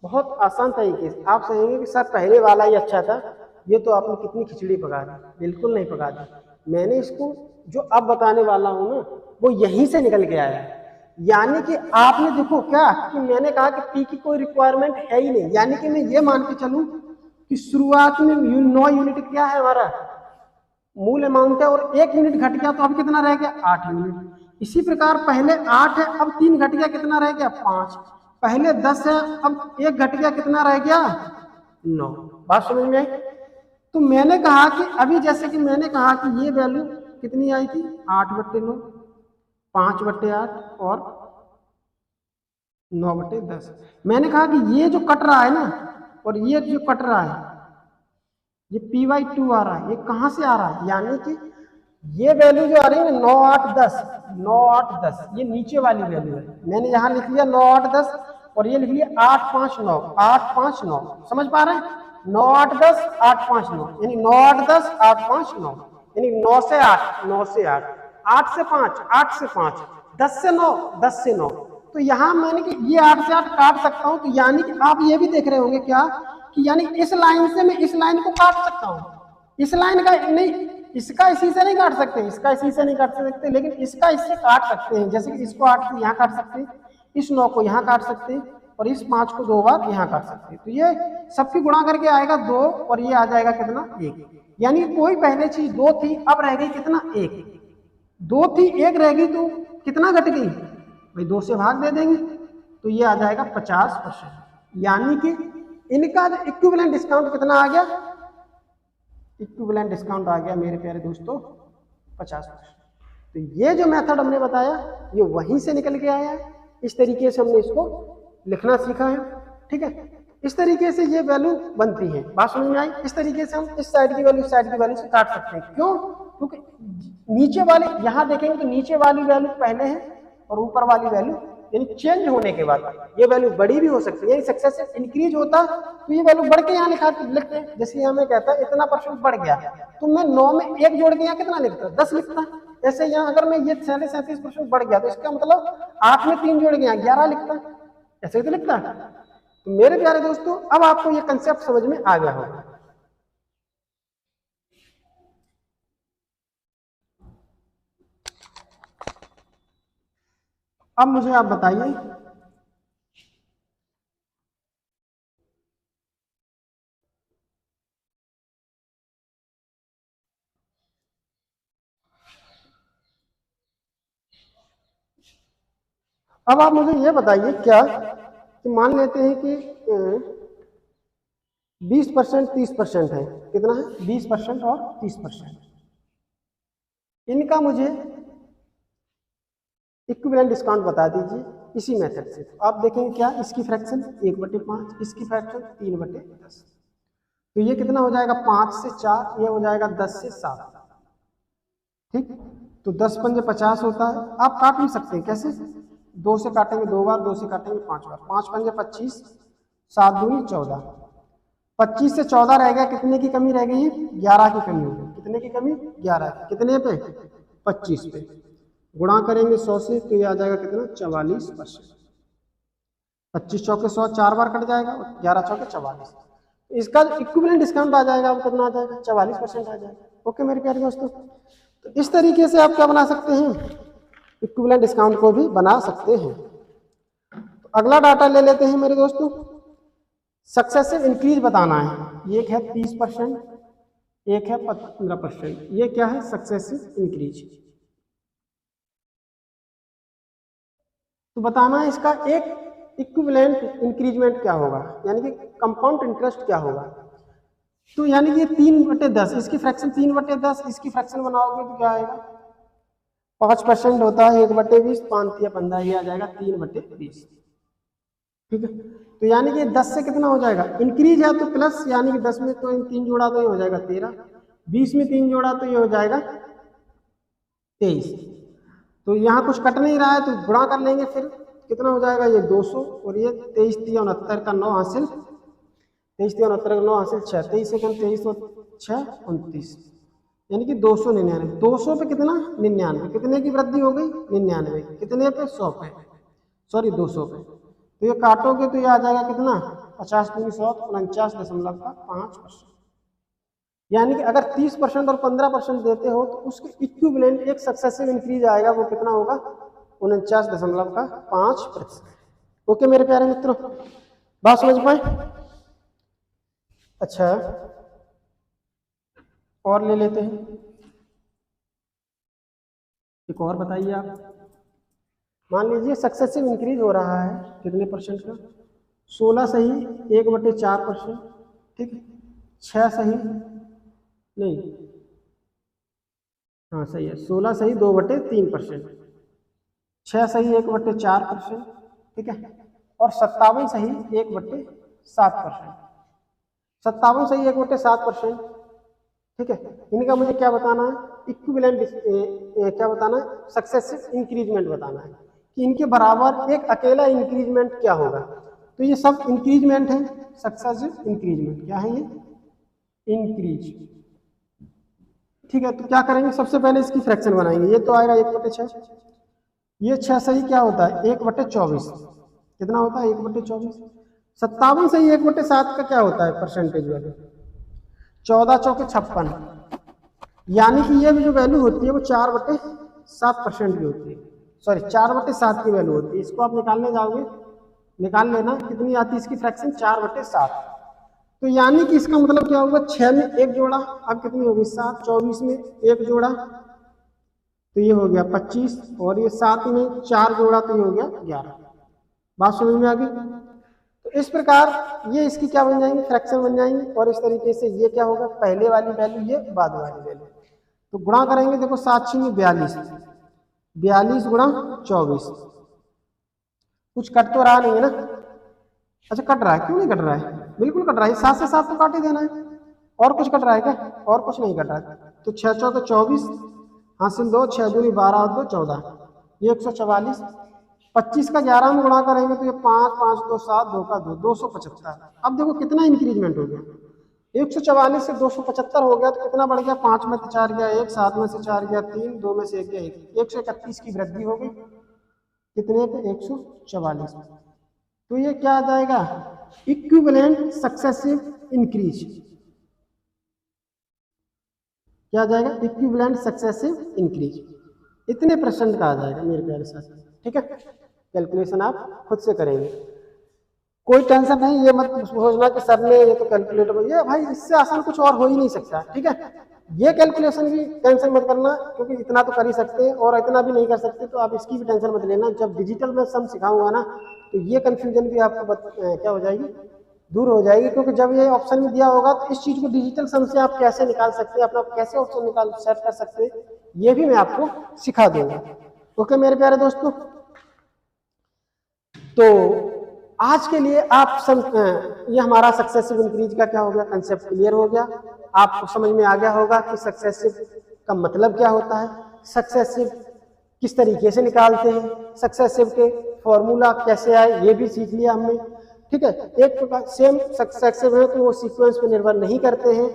बहुत आसान तरीके से, आप कहेंगे कि सर पहले वाला ही अच्छा था, ये तो आपने कितनी खिचड़ी पका दी। बिल्कुल नहीं पका दी, मैंने इसको जो अब बताने वाला हूं ना वो यहीं से निकल के आया है। यानी कि आपने देखो क्या कि मैंने कहा कि P की कोई रिक्वायरमेंट है ही नहीं, यानी कि मैं ये मान के चलूं कि शुरुआत में 9 यूनिट क्या है हमारा मूल अमाउंट है, और 1 यूनिट घट गया तो अब कितना रह गया 8 यूनिट। इसी प्रकार पहले 8 है, अब 3 घट गया कितना रह गया 5, पहले 10 है, अब 1 घट गया कितना रह गया 9। बात समझ में आई? तो मैंने कहा कि अभी जैसे कि मैंने कहा कि ये वैल्यू कितनी आई थी 8/9, 5/8 और 9/10। मैंने कहा कि ये जो कट रहा है ना और ये जो कट रहा है ये P/2 आ रहा है, ये कहां से आ रहा है, यानी कि ये वैल्यू जो आ रही है 9, 8, 10, 9, 8, 10 ये नीचे वाली वैल्यू है। मैंने यहाँ लिख लिया 9, 8, 10 और ये लिख लिया 8, 5, 9, 8, 5, 9। समझ पा रहे हैं 9, 8, 10, 8, 5, 9, यानी 9, 8, 10, 8, 5, 9, यानी 9 से 8, 9 से 8, 8 से 5, 8 से 5, 10 से 9, 10 से 9। तो यहाँ मैंने कि ये 8 से 8 काट सकता हूँ, तो यानी कि आप ये भी देख रहे होंगे क्या कि यानी इस लाइन से मैं इस लाइन को काट सकता हूँ, इस लाइन का नहीं, इसका इसी से नहीं काट सकते, इसका इसी से नहीं काट सकते, लेकिन इसका इससे काट सकते हैं। जैसे कि इसको 8 से यहाँ काट सकते हैं, इस 9 को यहाँ काट सकते हैं और इस 5 को 2 बार यहाँ काट सकते हैं। तो ये सबकी गुणा करके आएगा 2 और ये आ जाएगा कितना 1, यानी कोई पहले चीज 2 थी अब रह गई कितना 1, 2 थी 1 रह गई तो कितना घट गई भाई 2 से भाग दे देंगे तो ये आ जाएगा 50%। यानी कि इनका जो इक्विवेलेंट डिस्काउंट कितना आ गया, इक्विवेलेंट डिस्काउंट आ गया मेरे प्यारे दोस्तों 50%। तो ये जो मेथड हमने बताया ये वहीं से निकल के आया है, इस तरीके से हमने इसको लिखना सीखा है। ठीक है, इस तरीके से ये वैल्यू बनती है। बात समझ में आई? इस तरीके से हम इस साइड की वैल्यू इस साइड की वैल्यू से काट सकते हैं। क्यों? क्योंकि नीचे वाली यहां देखेंगे तो नीचे वाली वैल्यू पहले है और ऊपर वाली वैल्यू यानी चेंज होने के बाद ये वैल्यू बड़ी भी हो सकती है, सक्सेस इंक्रीज होता तो ये वैल्यू बढ़ के यहाँ लिखते हैं। जैसे यहाँ मैं कहता है इतना % बढ़ गया तो मैं 9 में 1 जोड़ के यहाँ कितना लिखता 10 लिखता। ऐसे यहाँ अगर मैं ये 37% बढ़ गया तो इसका मतलब 8 में 3 जोड़ के यहाँ 11 लिखता, ऐसे तो लिखता। तो मेरे प्यारे दोस्तों अब आपको ये कंसेप्ट समझ में आ गया होगा। अब मुझे आप बताइए अब आप मुझे ये बताइए क्या कि मान लेते हैं कि 20% 30% है, कितना है 20% और 30%, इनका मुझे इक्विवेलेंट डिस्काउंट बता दीजिए इसी मेथड से। तो आप देखेंगे क्या इसकी फ्रैक्शन 1/5, इसकी फ्रैक्शन 3/10, तो ये कितना हो जाएगा 5 से 4, ये हो जाएगा 10 से 7। ठीक, तो 10 पंजे 50 होता है। आप काट भी सकते हैं, कैसे 2 से काटेंगे 2 बार, 2 से काटेंगे 5 बार, 5 पंजे 25, 7 दूनी 14, 25 से 14 रह गया, कितने की कमी रह गई है 11 की कमी हो गई। कितने की कमी 11, कितने पे 25 पे, गुणा करेंगे 100 से तो ये आ जाएगा कितना 44%। 25 चौके 100, 4 बार कट जाएगा, 11 चौके 44। इसका इक्विवेलेंट डिस्काउंट आ जाएगा, अब कितना आ जाएगा, 44% आ जाएगा। ओके मेरे प्यारे दोस्तों, तो इस तरीके से आप क्या बना सकते हैं, इक्विवेलेंट डिस्काउंट को भी बना सकते हैं। तो अगला डाटा ले लेते हैं मेरे दोस्तों, सक्सेसिव इंक्रीज बताना है। एक है 30%, एक है 15%। ये क्या है, सक्सेसिव इंक्रीज। तो बताना है इसका एक इक्विवेलेंट इंक्रीजमेंट क्या होगा, यानी कि कंपाउंड इंटरेस्ट क्या होगा। तो यानी कि 3/10, इसकी फ्रैक्शन 3/10, इसकी फ्रैक्शन बनाओगे तो क्या आएगा, 5% होता है 1/20, 5 या 15, ये आ जाएगा 3/20। ठीक है, तो यानी कि 10 से कितना हो जाएगा, इंक्रीज है तो प्लस, यानी कि 10 में तो 3 जोड़ा तो ये हो जाएगा 13, 20 में 3 जोड़ा तो ये हो जाएगा 23। तो यहाँ कुछ कट नहीं रहा है तो गुणा कर लेंगे, फिर कितना हो जाएगा, ये 200 और ये 23 3 69 का 9 हासिल, 23 3 69 का 9 हासिल 6, 23 सेकंड 23 और 6 29, यानी कि 299। 200 पे कितना, 99, कितने की वृद्धि हो गई, 99, कितने पे, 100 पे, सॉरी 200 पे। तो ये काटोगे तो ये आ जाएगा कितना, 50 दूनी 100, 49.5%। यानी कि अगर 30% और 15% देते हो तो उसके इक्विवेलेंट एक सक्सेसिव इंक्रीज आएगा, वो कितना होगा, 49.5%। ओके मेरे प्यारे मित्रों, बात समझ पाए। अच्छा, और ले लेते हैं, एक और बताइए आप। मान लीजिए सक्सेसिव इंक्रीज हो रहा है कितने परसेंट का, 16 सही 1/4%, ठीक है, 6 सही नहीं, हाँ सही है, 16 सही 2/3%, 6 सही 1/4%, ठीक है, और 57 सही 1/7%, 57 सही 1/7%, ठीक है। इनका मुझे क्या बताना है, इक्विवेलेंट क्या बताना है, सक्सेसिव इंक्रीजमेंट बताना है कि इनके बराबर एक अकेला इंक्रीजमेंट क्या होगा। तो ये सब इंक्रीजमेंट है, सक्सेसिव इंक्रीजमेंट क्या है, ये इंक्रीज। ठीक है, तो क्या करेंगे, सबसे पहले इसकी फ्रैक्शन बनाएंगे। ये तो आएगा 1/6, ये 6 सही क्या होता है, 1/24, कितना होता है, 1/24। 57 सही 1/7 का क्या होता है, परसेंटेज वैल्यू, 14 चौके 56, यानी कि ये भी जो वैल्यू होती है वो 4/7% की होती है, सॉरी 4/7 की वैल्यू होती है। इसको आप निकालने जाओगे, निकाल लेना कितनी आती है इसकी फ्रैक्शन, 4/7। तो यानी कि इसका मतलब क्या होगा, 6 में 1 जोड़ा, अब कितनी होगी 7, 24 में 1 जोड़ा तो ये हो गया 25, और ये 7 में 4 जोड़ा तो ये हो गया 11। बात समझ में आ गई। तो इस प्रकार ये इसकी क्या बन जाएंगे, फ्रैक्शन बन जाएंगे, और इस तरीके से ये क्या होगा, पहले वाली वैल्यू ये बाद वाली वैल्यू। तो गुणा करेंगे, देखो 7 6 42, 42 गुणा 24, कुछ कट तो रहा नहीं है ना, अच्छा कट रहा है, क्यों नहीं कट रहा है, बिल्कुल कट रहा है, 7 से 7 तो काट ही देना है। और कुछ कट रहा है क्या, और कुछ नहीं कट रहा है। तो 6 चौके 24 हासिल 2, 6 दूनी 12 और 2 14, ये 144, 25 का 11 में गुणा करेंगे तो ये 5 5 2 7 2 का 2, 275। अब देखो कितना इंक्रीजमेंट हो गया, 144 से 275 हो गया, तो कितना बढ़ गया, 5 में से 4 गया 1, 7 में से 4 गया 3, 2 में से 1 गया 1, 131 की वृद्धि हो गई, कितने पे, 144। तो ये क्या आ जाएगा, इक्विवेलेंट सक्सेसिव इंक्रीज, क्या आ जाएगा, इक्विवेलेंट सक्सेसिव इंक्रीज, इतने परसेंट का आ जाएगा मेरे प्यारे साथी। ठीक है, कैलकुलेशन आप खुद से करेंगे, कोई टेंशन नहीं, ये मत सोचना कि सर ने ये तो कैलकुलेटर, ये भाई इससे आसान कुछ और हो ही नहीं सकता। ठीक है, ये कैलकुलेशन भी टेंशन मत करना, क्योंकि इतना तो कर ही सकते हैं, और इतना भी नहीं कर सकते तो आप इसकी भी टेंशन मत लेना। जब डिजिटल में सम सिखाऊंगा ना, तो ये कंफ्यूजन भी आपको क्या हो जाएगी, दूर हो जाएगी। क्योंकि जब ये ऑप्शन में दिया होगा तो इस चीज को डिजिटल सम से आप कैसे निकाल सकते हैं, अपना कैसे ऑप्शन निकाल सेट कर सकते हैं, ये भी मैं आपको सिखा दूंगा। ओके मेरे प्यारे दोस्तों, तो आज के लिए आप ये हमारा सक्सेसिव इंक्रीज का क्या हो गया, कंसेप्ट क्लियर हो गया, आपको समझ में आ गया होगा कि सक्सेसिव का मतलब क्या होता है, सक्सेसिव किस तरीके से निकालते हैं, सक्सेसिव के फॉर्मूला कैसे आए ये भी सीख लिया हमने। ठीक है, एक प्रकार सेम सक्सेसिव है तो वो सीक्वेंस पे निर्भर नहीं करते हैं,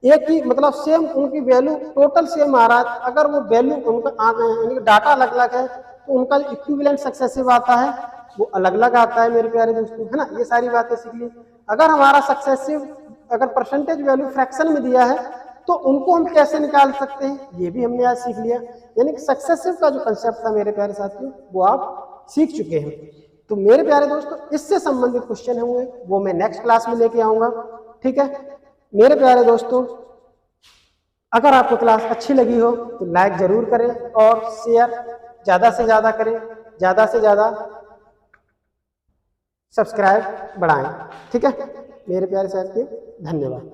एक ही मतलब सेम उनकी वैल्यू टोटल सेम आ रहा है, अगर वो वैल्यू उनका डाटा अलग अलग है तो उनका जो इक्विवेलेंट सक्सेसिव आता है वो अलग अलग आता है मेरे प्यारे दोस्तों, है ना। ये सारी बातें सीख ली। अगर हमारा सक्सेसिव अगर परसेंटेज वैल्यू फ्रैक्शन में दिया है तो उनको हम कैसे निकाल सकते हैं, ये भी हमने आज सीख लिया। यानी कि सक्सेसिव का जो कंसेप्ट था मेरे प्यारे साथियों वो आप सीख चुके हैं। तो मेरे प्यारे दोस्तों इससे संबंधित क्वेश्चन होंगे वो मैं नेक्स्ट क्लास में लेके आऊंगा, ठीक है। मेरे प्यारे दोस्तों अगर आपको क्लास अच्छी लगी हो तो लाइक जरूर करें और शेयर ज्यादा से ज्यादा करें, ज्यादा से ज्यादा सब्सक्राइब बढ़ाएं, ठीक है। मेरे प्यारे साथियों धन्यवाद।